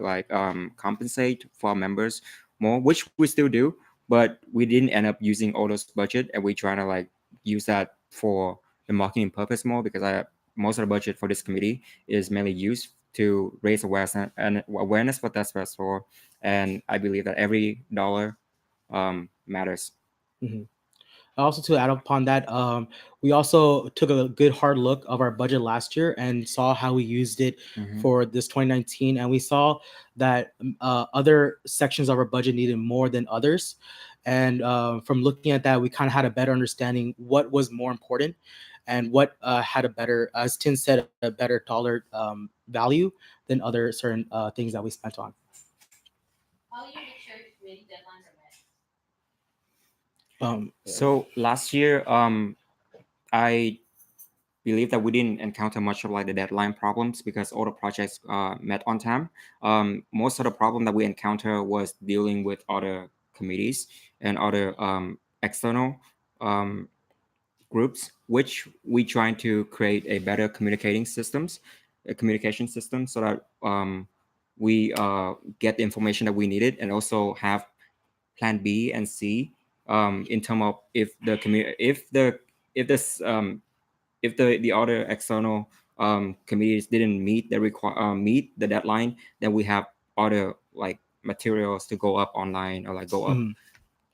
like compensate for our members more, which we still do, but we didn't end up using all those budget, and we try to like use that for the marketing purpose more because most of the budget for this committee is mainly used to raise awareness for that festival, and I believe that every dollar matters. Mhm. Also, to add upon that, we also took a good hard look of our budget last year and saw how we used it Mhm. for this 2019, and we saw that other sections of our budget needed more than others. And from looking at that, we kind of had a better understanding what was more important and what had a better, as Tin said, a better dollar value than other certain things that we spent on. How do you make sure the committee deadlines are met? So last year, I believe that we didn't encounter much of like the deadline problems because all the projects met on time. Most of the problem that we encounter was dealing with other committees and other external groups, which we trying to create a better communication system, so that we get the information that we needed and also have plan B and C in terms of if the community if this if the other external committees didn't meet the deadline, then we have other like materials to go up online or like go up Mhm.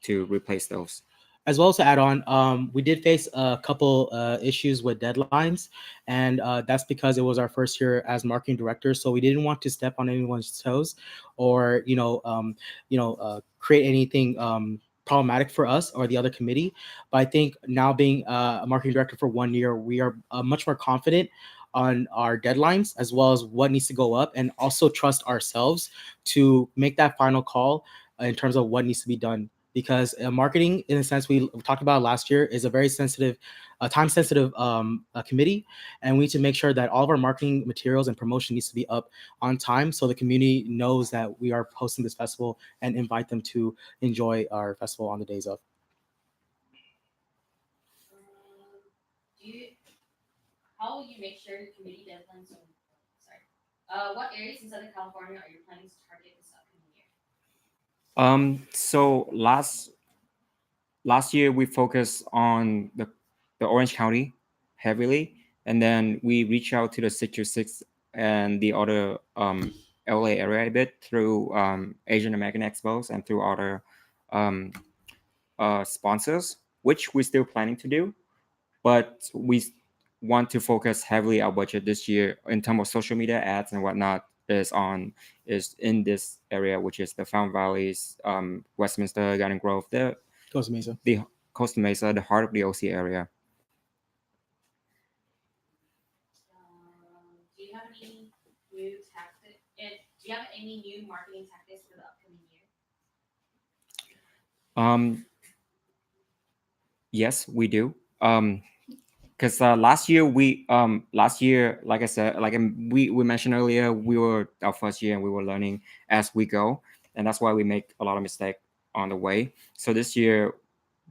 to replace those. As well as to add on, we did face a couple issues with deadlines, and that's because it was our first year as marketing director. So we didn't want to step on anyone's toes, or create anything problematic for us or the other committee. But I think now being a marketing director for 1 year, we are much more confident on our deadlines as well as what needs to go up, and also trust ourselves to make that final call in terms of what needs to be done because marketing, in a sense, we talked about last year, is a very sensitive, time sensitive committee, and we need to make sure that all of our marketing materials and promotion needs to be up on time so the community knows that we are hosting this festival and invite them to enjoy our festival on the days of. Do you How will you make sure the committee deadlines are sorry? What areas in Southern California are you planning to target this upcoming year? So last year we focused on the Orange County heavily, and then we reach out to the Sector 6 and the other LA area a bit through Asian American Expos and through other um, sponsors, which we're still planning to do. But we want to focus heavily our budget this year in terms of social media ads and whatnot is in this area, which is the Fountain Valleys, Westminster, Garden Grove, Costa Mesa. the Costa Mesa, the heart of the OC area. Do you have any new tactics? Do you have any new marketing tactics for the upcoming year? Yes, we do. Because last year, like I said, like we mentioned earlier, we were our first year and we were learning as we go, and that's why we make a lot of mistake on the way. So this year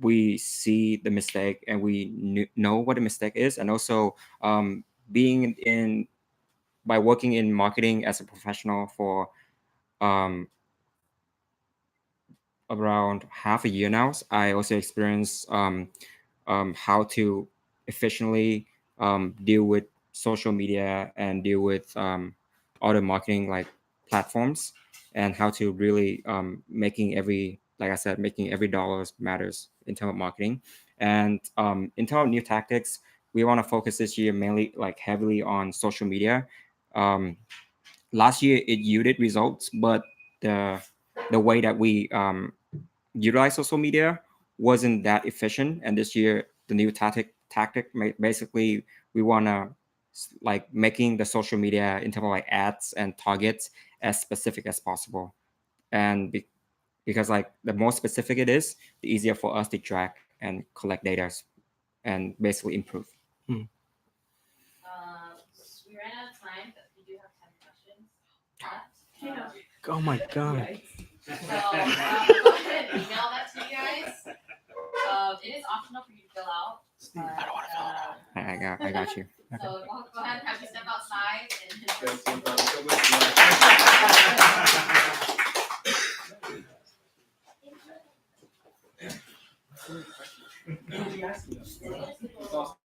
we see the mistake and we know what the mistake is, and also being in by working in marketing as a professional for um, around half a year now, I also experienced how to efficiently deal with social media and deal with other marketing like platforms and how to really making every, like I said, making every dollar matters in terms of marketing. And in terms of new tactics, we want to focus this year mainly like heavily on social media. Last year it yielded results, but the way that we utilize social media wasn't that efficient. And this year the new basically we want to like making the social media in terms of like ads and targets as specific as possible. And because like the more specific it is, the easier for us to track and collect data and basically improve. We ran out of time, but we do have 10 questions left. Oh my god. So go ahead and email that to you guys. It is optional for you to fill out. But, I don't wanna fill it out. I got you. So go ahead and have you step outside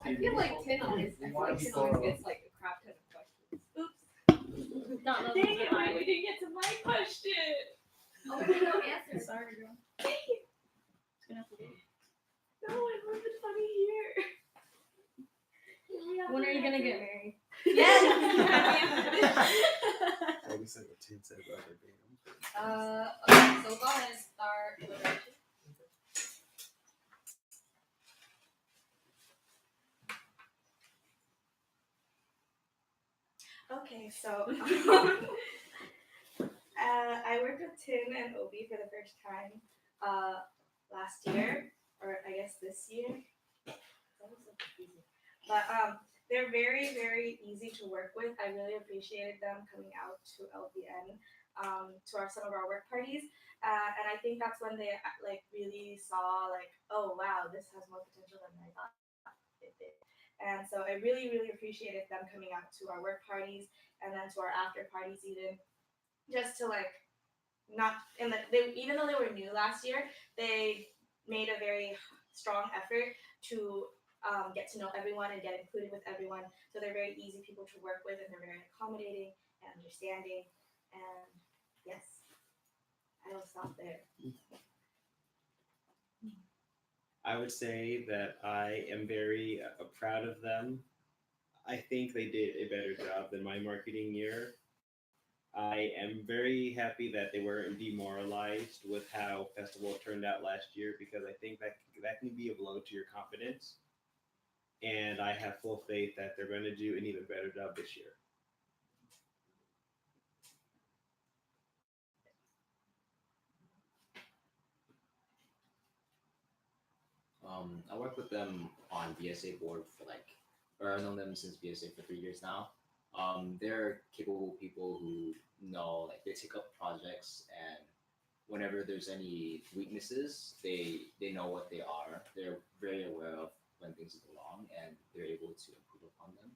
I feel like Tin always gets like a crap ton of questions. Oops. Not Dang it, wait, we didn't get to my question. Oh, we didn't know answers. Sorry, girl. Dang it. Gonna have to do it. No, it wasn't funny here. When are you gonna get married? Yes. Well, we said what Tim said about it being. Okay, so we'll go ahead and start deliberation. Okay, so I worked with Tin and Obi for the first time last year, or I guess this year. That was so confusing. But they're very, very easy to work with. I really appreciated them coming out to LBN, to some of our work parties, and I think that's when they like really saw like, oh wow, this has more potential than I thought it did. And so I really, really appreciated them coming out to our work parties and then to our after parties even, just to like not even though they were new last year, they made a very strong effort to get to know everyone and get included with everyone. So they're very easy people to work with, and they're very accommodating and understanding. And yes, I will stop there. I would say that I am very proud of them. I think they did a better job than my marketing year. I am very happy that they weren't demoralized with how festival turned out last year, because I think that can be a blow to your confidence. And I have full faith that they're going to do an even better job this year. I work with them on VSA board for or I've known them since VSA for 3 years now. They're capable people who know, like, they take up projects, and whenever there's any weaknesses, they know what they are. They're very aware of when things go wrong, and they're able to improve upon them.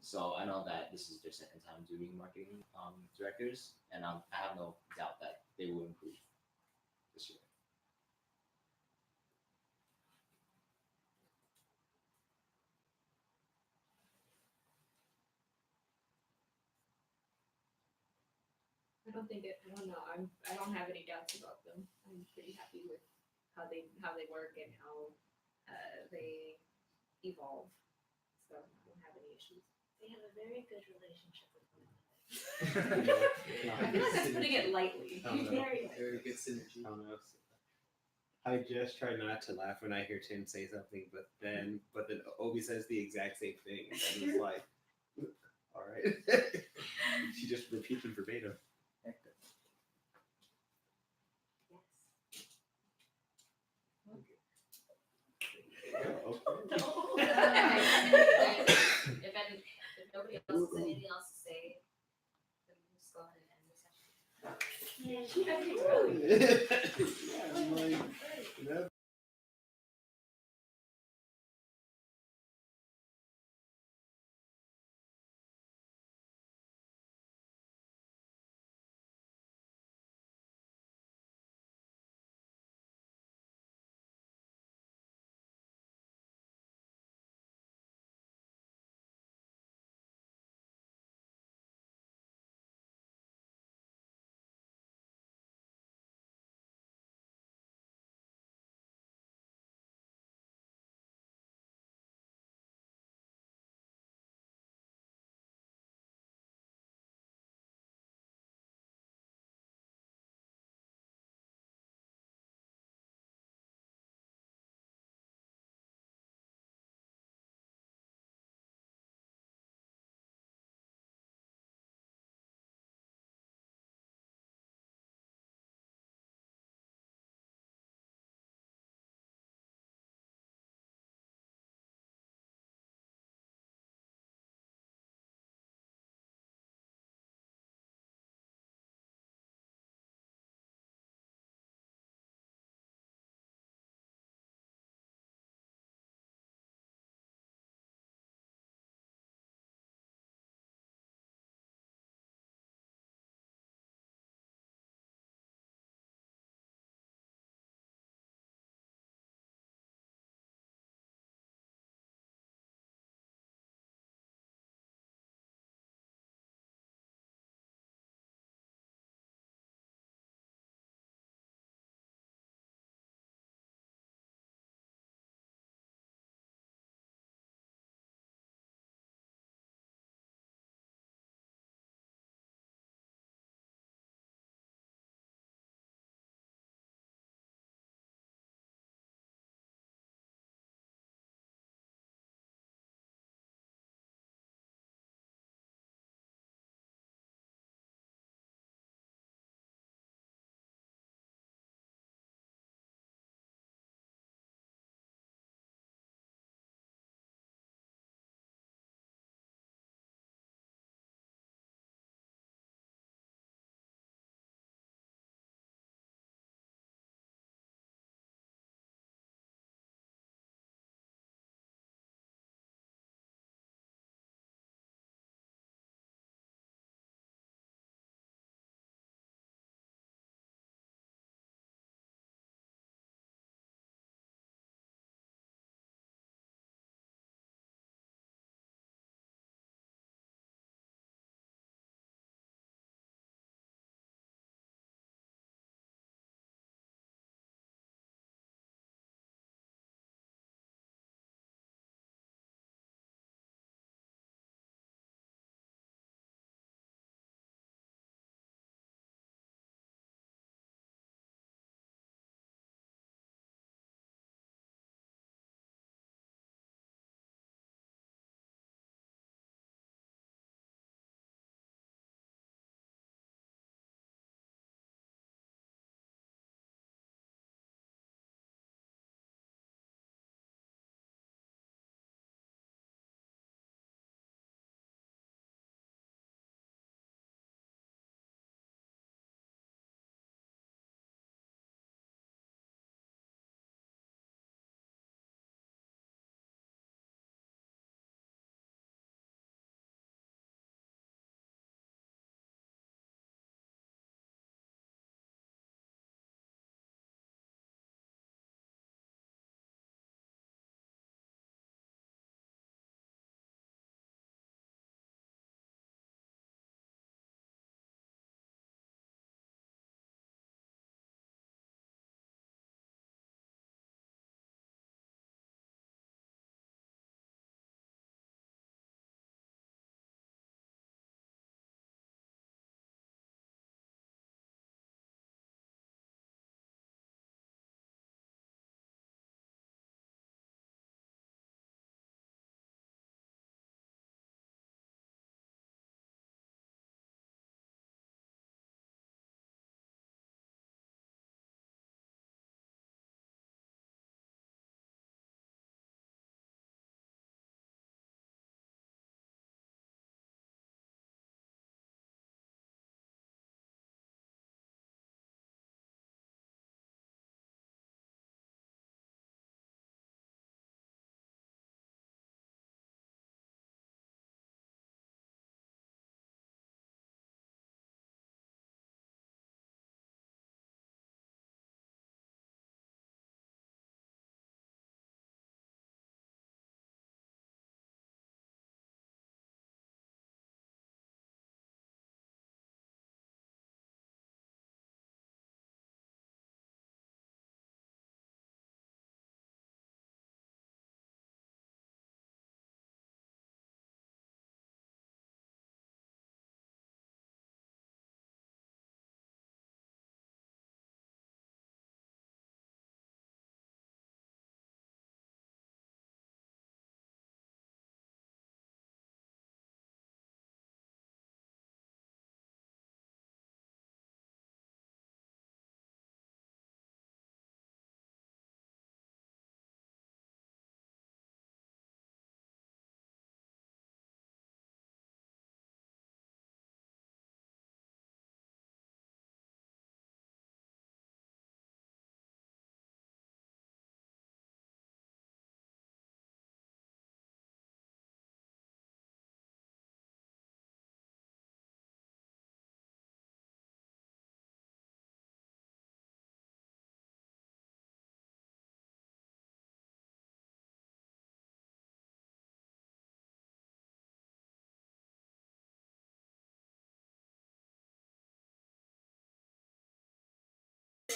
So I know that this is their second time doing marketing directors, and I have no doubt that they will improve this year. I don't know. I don't have any doubts about them. I'm pretty happy with how they work and how they evolve. So I don't have any issues. They have a very good relationship with one another. I feel like that's putting it lightly. Very good synergy. I don't know. I just try not to laugh when I hear Tim say something, but then Obi says the exact same thing, and it's like, all right. She just repeats them verbatim. If nobody else has anything else to say, then we just go ahead and end the session. Yeah, like,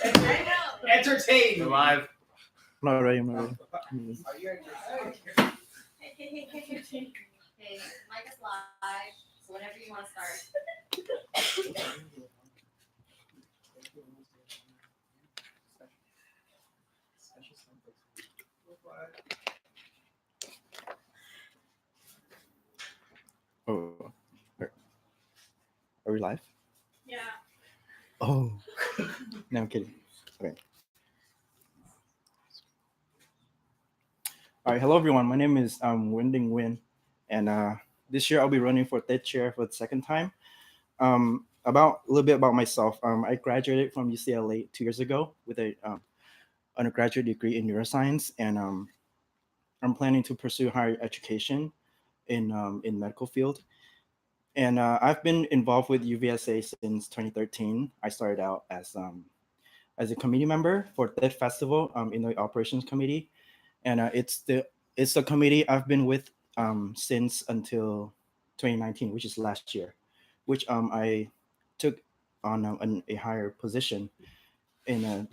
I know. Entertain. Live. I'm not ready. I'm not ready. Okay, mic is live, so whenever you want to start. Oh, are we live? Yeah. Oh, no, I'm kidding. Okay. All right. Hello, everyone. My name is Winding Win, and this year I'll be running for third chair for the second time. About a little bit about myself. I graduated from UCLA 2 years ago with a undergraduate degree in neuroscience, and I'm planning to pursue higher education in medical field. And I've been involved with UVSA since 2013. I started out as a committee member for that festival in the operations committee, and it's the committee I've been with since until 2019, which is last year, which I took on a higher position in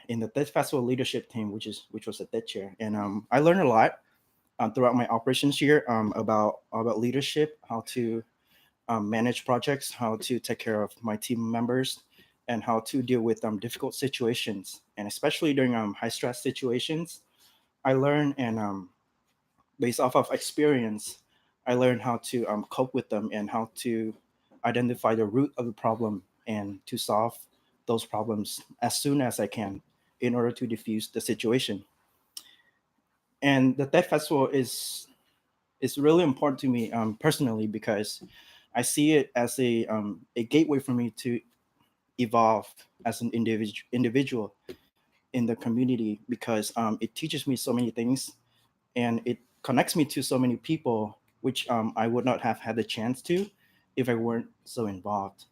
in the Dead Festival leadership team, which was a Dead chair, and I learned a lot throughout my operations year about leadership, how to manage projects, how to take care of my team members, and how to deal with difficult situations, and especially during high stress situations. I learned and based off of experience, I learned how to cope with them and how to identify the root of the problem and to solve those problems as soon as I can in order to diffuse the situation. And the Death Festival is really important to me personally because I see it as a gateway for me to evolve as an individual in the community because it teaches me so many things and it connects me to so many people which I would not have had the chance to if I weren't so involved.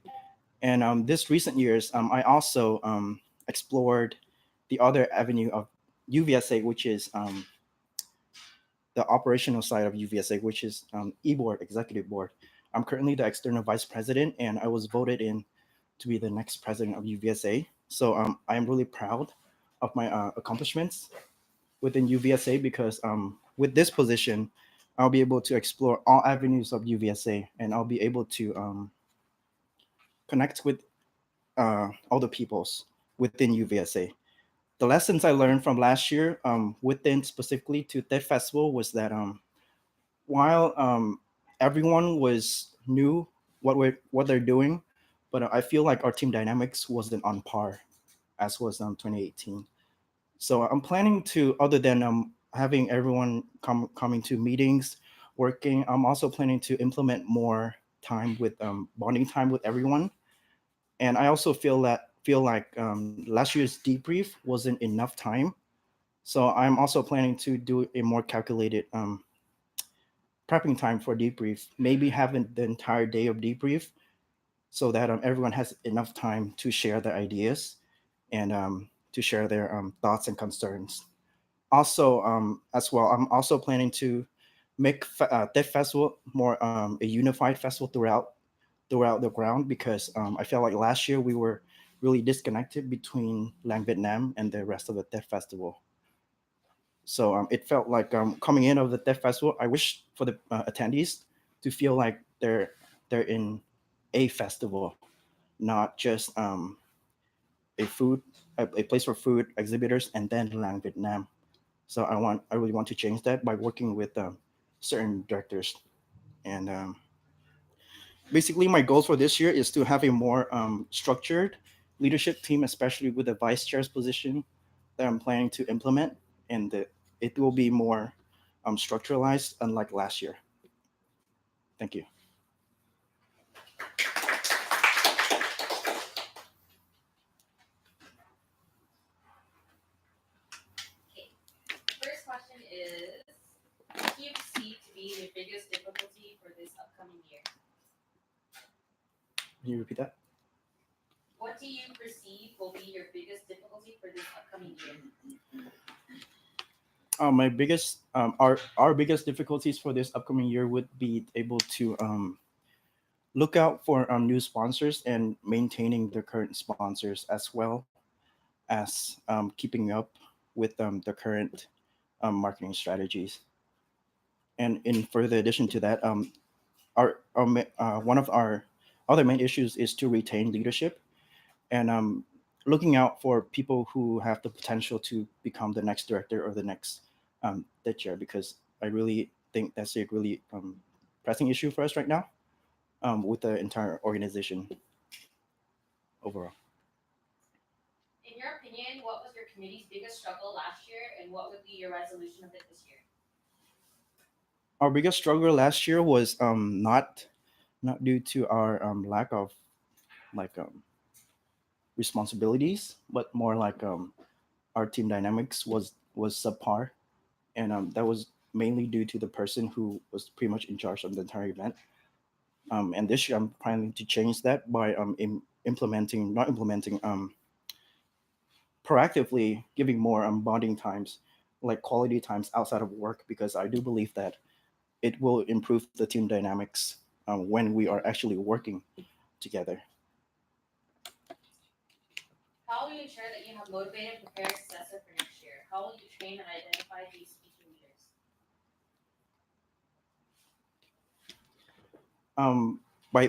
And this recent years, I also explored the other avenue of UVSA, which is the operational side of UVSA, which is e-board, executive board. I'm currently the external vice president, and I was voted in to be the next president of UVSA. So I am really proud of my accomplishments within UVSA because with this position, I'll be able to explore all avenues of UVSA, and I'll be able to connect with all the peoples within UVSA. The lessons I learned from last year within specifically to that festival was that while everyone was new what they're doing, but I feel like our team dynamics wasn't on par as was 2018. So I'm planning to, other than having everyone coming to meetings, working, I'm also planning to implement more time with bonding time with everyone. And I also feel like last year's debrief wasn't enough time. So I'm also planning to do a more calculated prepping time for debrief, maybe having the entire day of debrief so that everyone has enough time to share their ideas and to share their thoughts and concerns. Also, as well, I'm also planning to make that festival more a unified festival throughout the ground because I felt like last year we were really disconnected between Lang Vietnam and the rest of the Deaf Festival. So it felt like coming in of the Deaf Festival, I wish for the attendees to feel like they're in a festival, not just a place for food exhibitors and then Lang Vietnam. So I really want to change that by working with certain directors and basically my goals for this year is to have a more structured leadership team, especially with the vice chair's position that I'm planning to implement, and it will be more structuralized, unlike last year. Thank you. Okay. First question is, what do you perceive to be the biggest difficulty for this upcoming year? Can you repeat that? What do you perceive will be your biggest difficulty for this upcoming year? My biggest our biggest difficulties for this upcoming year would be able to look out for new sponsors and maintaining the current sponsors as well. as keeping up with the current marketing strategies. And in further addition to that, one of our other main issues is to retain leadership and looking out for people who have the potential to become the next director or the next the chair, because I really think that's a really pressing issue for us right now with the entire organization overall. In your opinion, what was your committee's biggest struggle last year, and what would be your resolution of it this year? Our biggest struggle last year was not due to our lack of like responsibilities, but more like our team dynamics was subpar, and that was mainly due to the person who was pretty much in charge of the entire event. And this year, I'm planning to change that by implementing, not implementing, proactively giving more bonding times, like quality times outside of work, because I do believe that it will improve the team dynamics when we are actually working together. How will you ensure that you have motivated and prepared successor for next year? How will you train and identify these future leaders?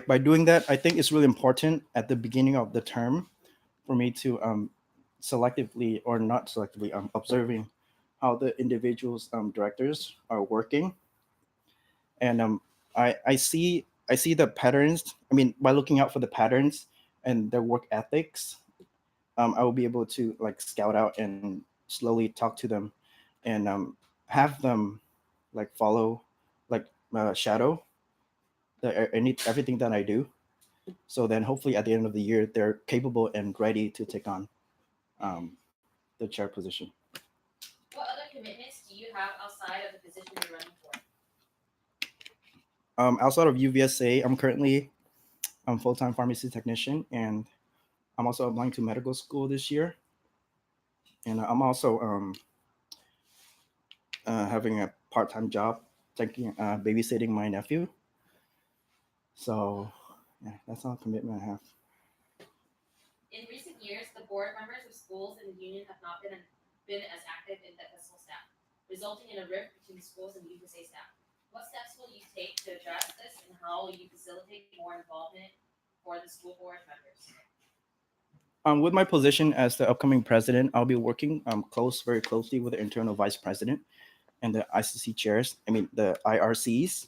By doing that, I think it's really important at the beginning of the term for me to selectively or not selectively observing how the individuals directors are working, and I see the patterns. I mean, by looking out for the patterns and their work ethics, I will be able to like scout out and slowly talk to them, and have them like follow, like shadow everything that I do. So then, hopefully, at the end of the year, they're capable and ready to take on the chair position. What other commitments do you have outside of the position you're running for? Outside of UVSA, I'm currently full-time pharmacy technician, and I'm also applying to medical school this year. And I'm also having a part-time job, taking babysitting my nephew. So, yeah, that's all the commitment I have. In recent years, the board members of schools in the union have not been as active in the festival staff, resulting in a rift between schools and UVSA staff. What steps will you take to address this, and how will you facilitate more involvement for the school board members? With my position as the upcoming president, I'll be working very closely with the internal vice president and the ICC chairs. I mean the IRCs,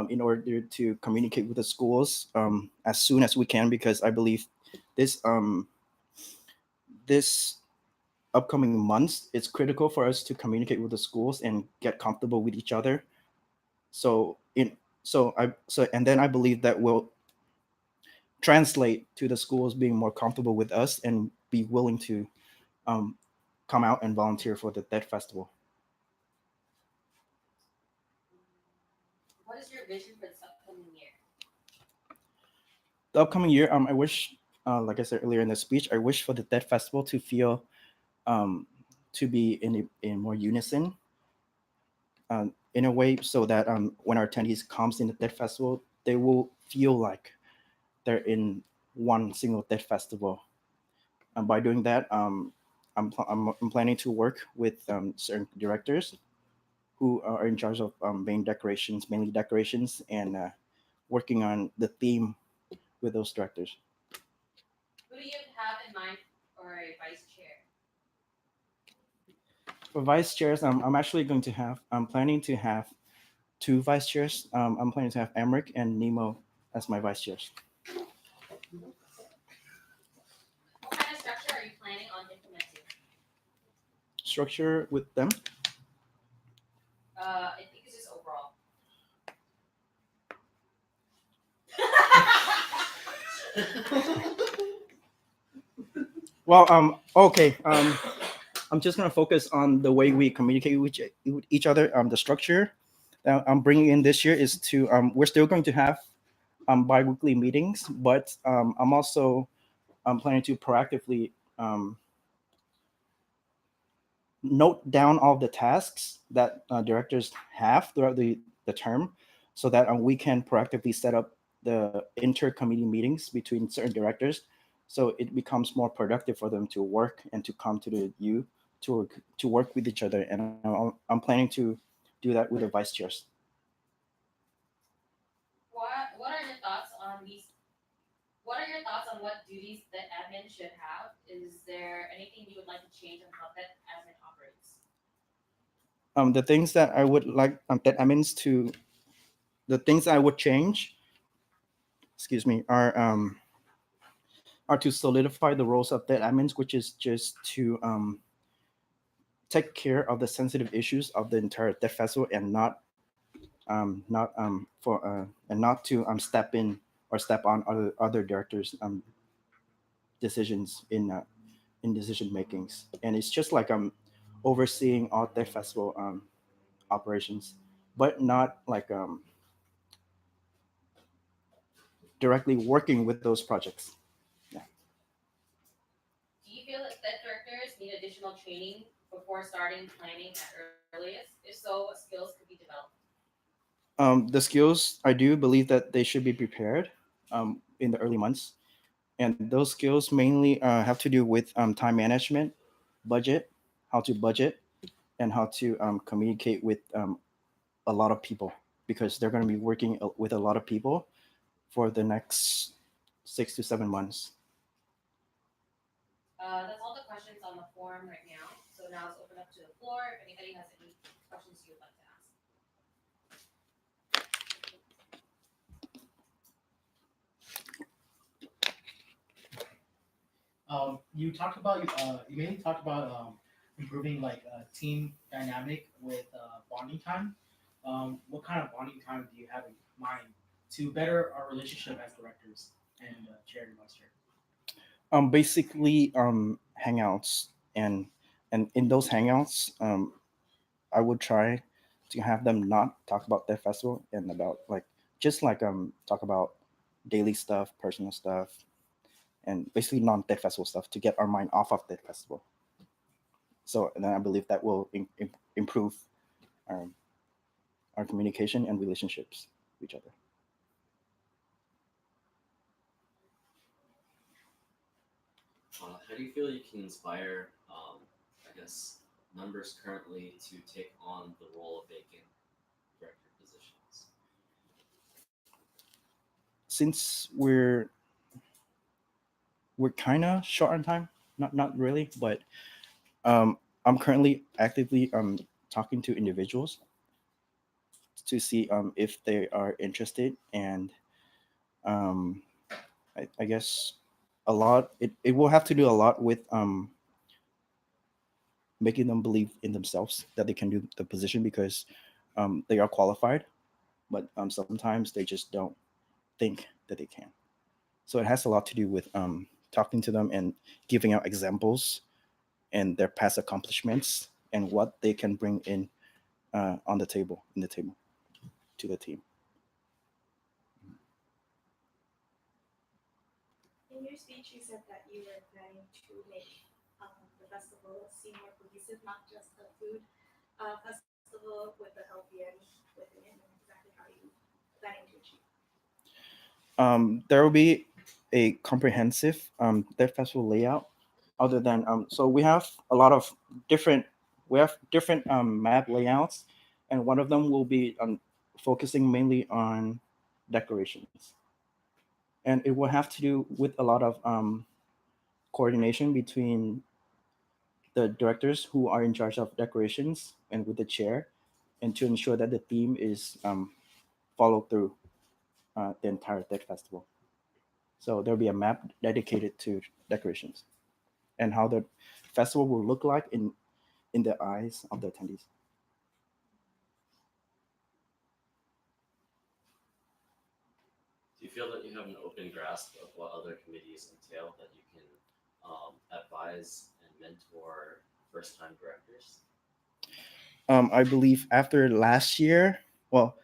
in order to communicate with the schools as soon as we can, because I believe this this upcoming months it's critical for us to communicate with the schools and get comfortable with each other. So in so and then I believe that will translate to the schools being more comfortable with us and be willing to um, come out and volunteer for the TED Festival. What is your vision for this upcoming year? The upcoming year, I wish, like I said earlier in the speech, I wish for the TED Festival to feel um, to be in more unison, in a way, so that when our attendees comes in the TED Festival, they will feel like they're in one single TED Festival. And by doing that, I'm planning to work with certain directors who are in charge of mainly decorations, and working on the theme with those directors. Who do you have in mind for a vice chair? For vice chairs, I'm planning to have two vice chairs. I'm planning to have Emmerich and Nemo as my vice chairs. What kind of structure are you planning on implementing? Structure with them. I think it's just overall. Well, okay. I'm just gonna focus on the way we communicate with each other. The structure that I'm bringing in this year is to we're still going to have bi-weekly meetings, but I'm also planning to proactively note down all the tasks that directors have throughout the term, so that we can proactively set up the inter-committee meetings between certain directors so it becomes more productive for them to work and to come to the U to work with each other. And I'm planning to do that with the vice chairs. What are your thoughts on these? What are your thoughts on what duties that admin should have? Is there anything you would like to change on how that admin operates? The things that I would like that admins to the things I would change, excuse me, are to solidify the roles of debt admins, which is just to take care of the sensitive issues of the entire debt festival and not for and not to step in or step on other directors decisions in decision makings. And it's just like overseeing all debt festival operations, but not like directly working with those projects. Yeah. Do you feel that directors need additional training before starting planning at earliest? If so, what skills could be developed? The skills, I do believe that they should be prepared in the early months. And those skills mainly have to do with time management, budget, how to budget, and how to communicate with a lot of people, because they're going to be working with a lot of people for the next 6 to 7 months. That's all the questions on the forum right now. So now let's open up to the floor. If anybody has any questions you would like to ask. You mainly talked about improving like team dynamic with bonding time. What kind of bonding time do you have in mind to better our relationship as directors and chair and vice chair? Basically hangouts, and in those hangouts I would try to have them not talk about their festival and about like just like talk about daily stuff, personal stuff, and basically non-dead festival stuff to get our mind off of dead festival. So and then I believe that will improve um, our communication and relationships with each other. How do you feel you can inspire, I guess, members currently to take on the role of vacant director positions? Since we're kind of short on time, not really, but I'm currently actively talking to individuals to see if they are interested, and um, I guess a lot it will have to do a lot with making them believe in themselves that they can do the position, because they are qualified, but sometimes they just don't think that they can. So it has a lot to do with talking to them and giving out examples and their past accomplishments and what they can bring on the table, to the team. In your speech, you said that you were planning to make the festival seem more cohesive, not just a food festival with the healthy end within it, and exactly how you planning to achieve. There will be a comprehensive deaf festival layout. Other than so we have a lot of different different map layouts, and one of them will be focusing mainly on decorations, and it will have to do with a lot of coordination between the directors who are in charge of decorations and with the chair, and to ensure that the theme is followed through the entire deck festival. So there'll be a map dedicated to decorations and how the festival will look like in the eyes of the attendees. Do you feel that you have an open grasp of what other committees entail, that you can advise and mentor first-time directors? I believe after last year, well,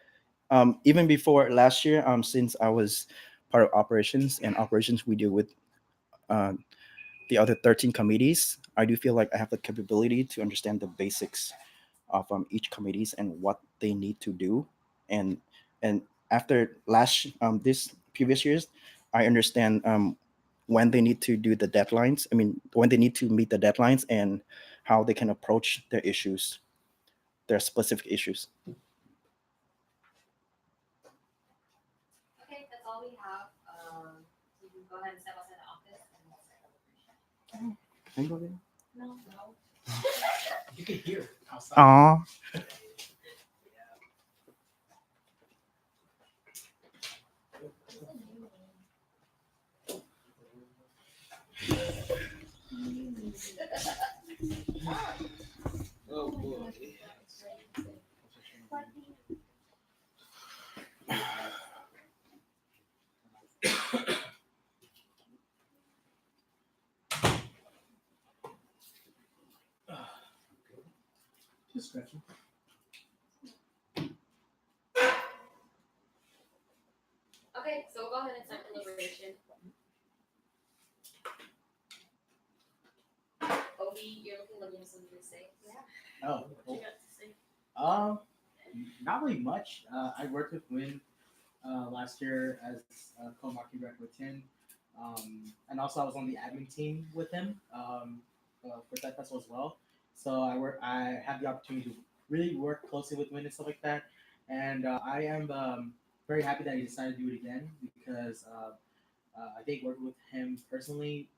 even before last year, since I was part of operations, and operations we deal with uh, the other 13 committees, I do feel like I have the capability to understand the basics of each committees and what they need to do. And after this previous years, I understand when they need to do the deadlines. I mean, when they need to meet the deadlines and how they can approach their issues, their specific issues. Okay, that's all we have. So you can go ahead and step outside the office and we'll start celebration. No, no. You can hear outside. Aw. Oh boy. Just stretching. Okay, so we'll go ahead and start deliberation. Obi, you're looking like you have something to say. Yeah. Oh, What cool. you got to say? Not really much. I worked with Win last year as co-marketing director with him, and also I was on the admin team with him for that festival as well. So I had the opportunity to really work closely with Win and stuff like that, and I am very happy that he decided to do it again because I think working with him personally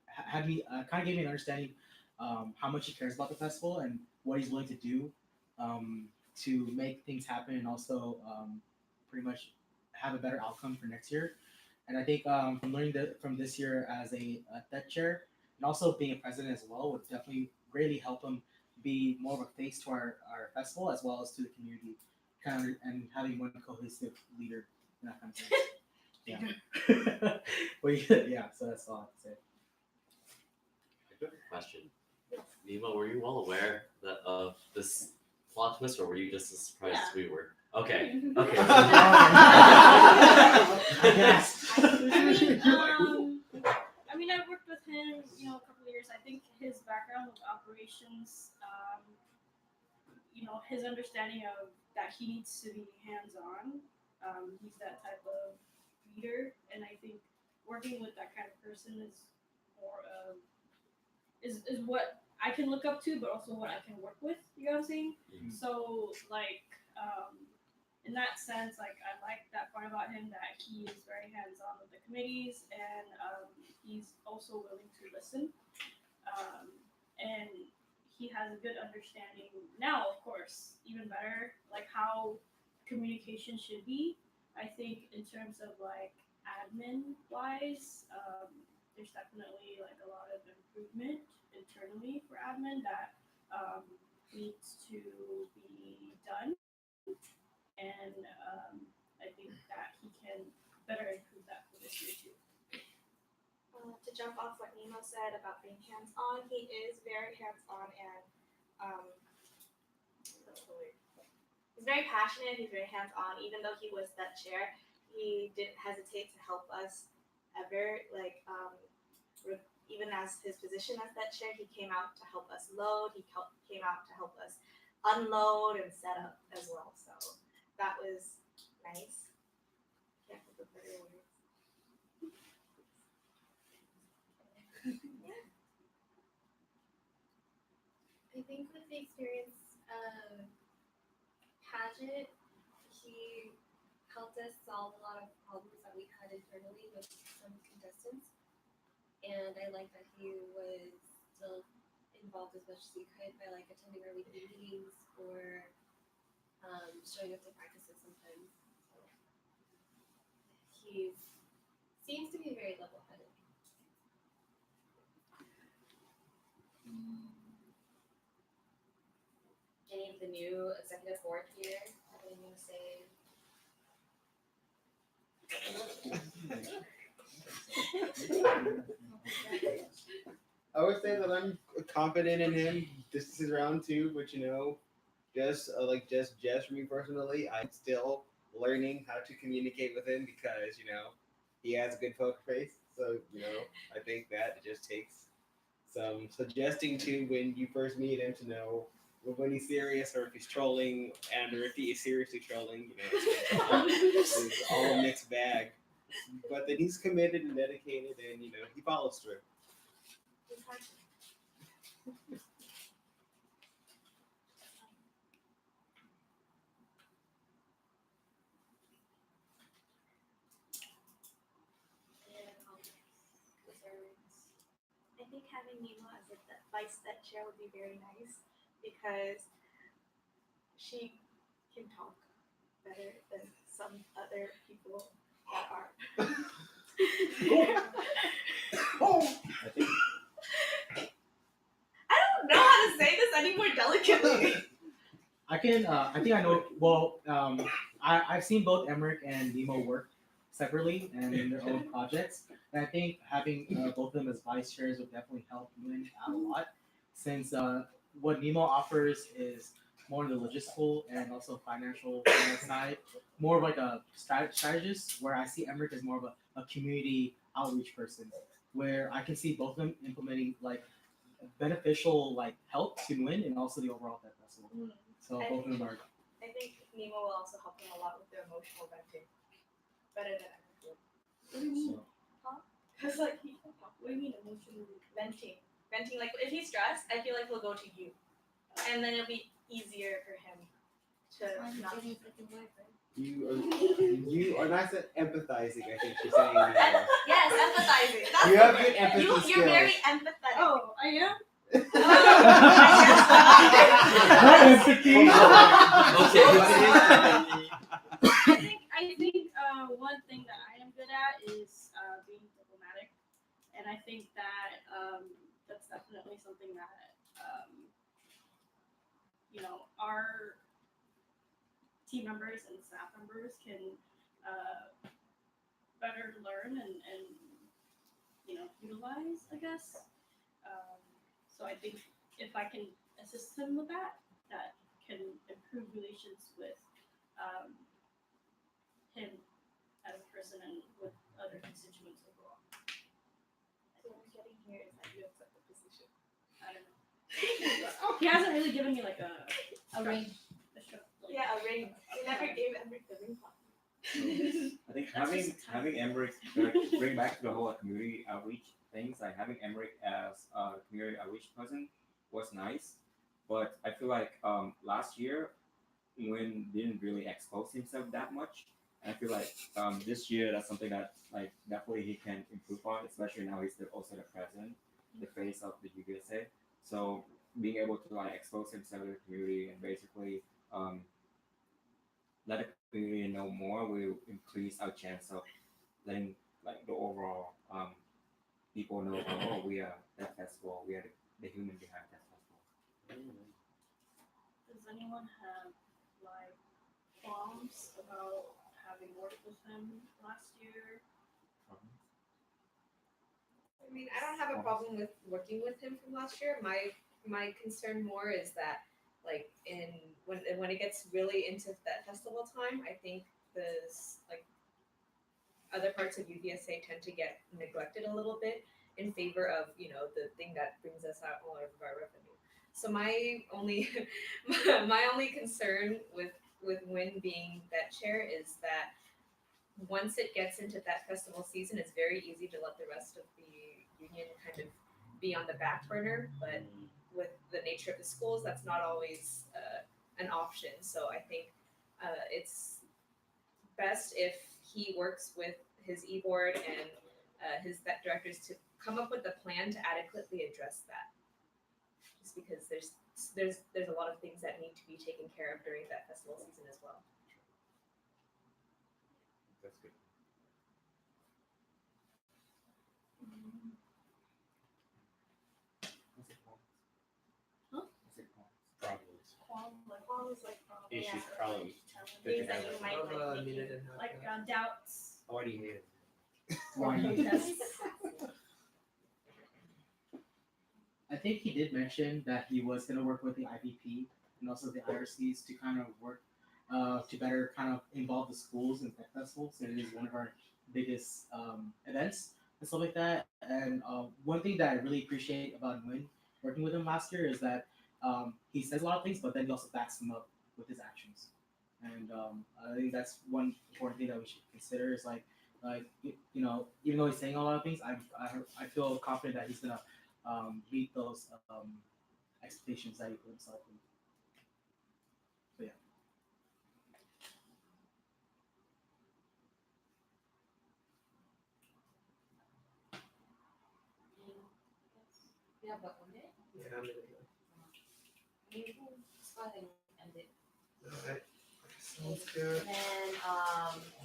had me kind of gave me an understanding how much he cares about the festival and what he's willing to do to make things happen and also pretty much have a better outcome for next year. And I think from learning from this year as a Tech chair and also being a president as well would definitely greatly help him be more of a face to our festival as well as to the community, kind of, and having one cohesive leader and that kind of thing. Yeah. Well, yeah. So that's all I have to say. I do have a question. Nemo, were you well aware of this plot twist, or were you just as surprised as we were? Okay. Okay. Yes. I mean, I worked with him, a couple of years. I think his background with operations, his understanding of that he needs to be hands-on. He's that type of leader, and I think working with that kind of person is more is what I can look up to, but also what I can work with. You know what I'm saying? Mhm. So in that sense, I like that part about him that he is very hands-on with the committees, and he's also willing to listen, and he has a good understanding now. Of course, even better, like how communication should be. I think in terms of admin wise, there's definitely a lot of improvement internally for admin that needs to be done, and I think that he can better improve that for this year too. To jump off what Nemo said about being hands-on, he is very hands-on and he's very passionate. He's very hands-on. Even though he was that chair, he didn't hesitate to help us ever. Even as his position as that chair, he came out to help us load. He came out to help us unload and set up as well. So that was nice. Can't think of better words. I think with the experience of Paget, he helped us solve a lot of problems that we had internally with some contestants. And I like that he was still involved as much as he could by attending our weekly meetings or showing up to practices sometimes. So he seems to be very level-headed. Any of the new executive board here have anything to say? I would say that I'm confident in him. This is round two, but just for me personally, I'm still learning how to communicate with him because he has a good poker face. So I think that it just takes some suggesting to when you first meet him to know when he's serious or if he's trolling, or if he is seriously trolling. It's all a mixed bag. But then he's committed and dedicated, and he follows through. I think having Nemo as a vice that chair would be very nice because she can talk better than some other people that are. I think I don't know how to say this any more delicately. I can. I think I know. Well, I've seen both Emmerich and Nemo work separately and in their own projects, and I think having both of them as vice chairs would definitely help Win out a lot, since what Nemo offers is more on the logistical and also financial side, more of like a strategist, where I see Emmerich as more of a community outreach person, where I can see both of them implementing like beneficial like help to Win and also the overall Death Festival. So I both of think- them are. I think Nemo will also help them a lot with their emotional venting. Better than I could. What do you mean? Huh? Because like he can talk. What do you mean emotionally? Venting. Venting, like if he's stressed, I feel like he'll go to you. And then it'll be easier for him to not you are nice at empathizing. I think she's saying. Yes, empathizing. That's You have the good word. empathy You're skills. very empathetic. Oh, I am? I think one thing that I am good at is being diplomatic, and I think that that's definitely something that our team members and staff members can better learn and utilize, I guess. So I think if I can assist him with that, that can improve relations with him as a person and with other constituents overall. So what I'm getting here is that you accept the position. I don't know. He hasn't really given me like a ring. Yeah, a ring. You never gave Emmerich the ring pop. I think having Emmerich bring back to the whole community outreach things, like having Emmerich as a community outreach person was nice, but I feel like last year Nguyen didn't really expose himself that much. And I feel like this year that's something that like definitely he can improve on, especially now he's also the president, the face of the UVSA. So being able to like expose himself to the community and basically let the community know more will increase our chance of letting like the overall people know, oh, we are that festival, we are the human behind that festival. Does anyone have like qualms about having worked with him last year? I mean, I don't have a problem with working with him from last year. My concern more is that like when it gets really into that festival time, I think this like other parts of UVSA tend to get neglected a little bit in favor of the thing that brings us out all of our revenue. So my only my only concern with Win being that chair is that once it gets into that festival season, it's very easy to let the rest of the union kind of be on the back burner. But with the nature of the schools, that's not always an option. So I think it's best if he works with his e-board and his directors to come up with a plan to adequately address that. Just because there's a lot of things that need to be taken care of during that festival season as well. That's good. Qualms like Issues, problems. Things that you might like doubts. Why do you hate it? Or protests. I think he did mention that he was going to work with the IVP and also the IRCs to kind of work to better kind of involve the schools in Tech Festival, since it is one of our biggest events and stuff like that. And one thing that I really appreciate about Nguyen working with him last year is that he says a lot of things, but then he also backs them up with his actions. And I think that's one important thing that we should consider is like Like even though he's saying a lot of things, I feel confident that he's gonna meet those expectations that he put himself in. So yeah. We have about 1 minute. Yeah, I'm gonna go. Let's go ahead and end it. Alright. Sounds good. And then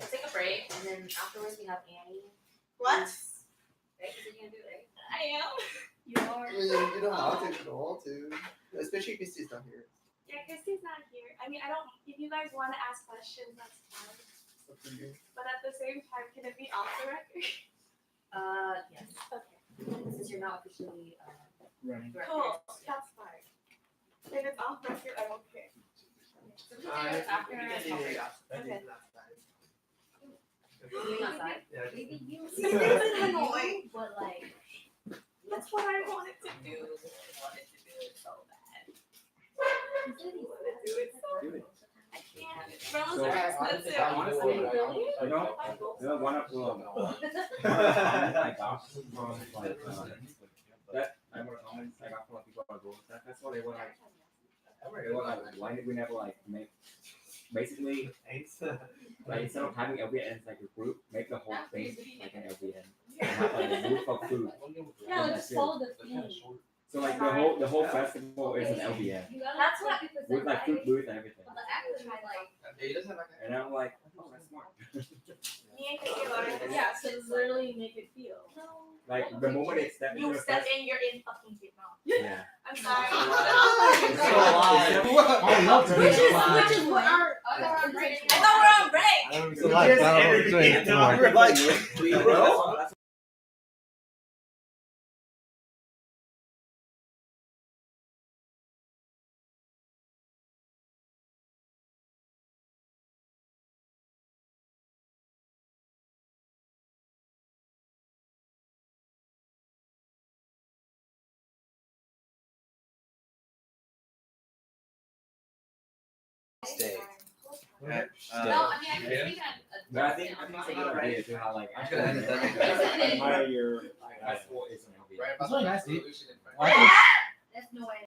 we'll take a break, and then afterwards we have Annie. What? Right? Is it gonna do it, right? I am. You are. I mean, you don't have to at all to. Especially if Christy's not here. Yeah, Christy's not here. I mean, I don't. If you guys want to ask questions, that's fine. It's up to you. But at the same time, can it be off the record? Yes. Okay. Since you're not officially Running. director. Cool. That's fine. If it's off record, I don't care. So we can do it after we our can do topic. it outside. Okay. Outside. Doing outside. Yeah, Maybe you. This is annoying. But like, That's what I wanted to do. wanted to do it so bad. Do it so Do it. I can't. So, Umbrellas are expensive. honestly, Really? I don't one of them. I got from like that I were comments I got from like people at Google stuff. That's what they were like. They were like, why did we never like make basically like instead of having LBN as like a group, make the whole thing like an LBN. And have like a group of food. Yeah, like just follow the theme. So like the whole festival is an LBN That's what with like food booth and everything. But the actors are like, He doesn't have like And I'm like, oh, that's smart. Me and Christy about it. Yeah, so literally make it feel. Like the moment it stepped into You the step fest, in, you're in fucking Vietnam. yeah. I'm sorry. I love to Which be is alive. what our break. I thought we're on break. It's a live battle between We're like, bro. Stay. No, I mean I can speak on. But I think it's a good idea to how like I'm gonna end it then. entire your festival is an LBN. It's really nice, dude. there's no way.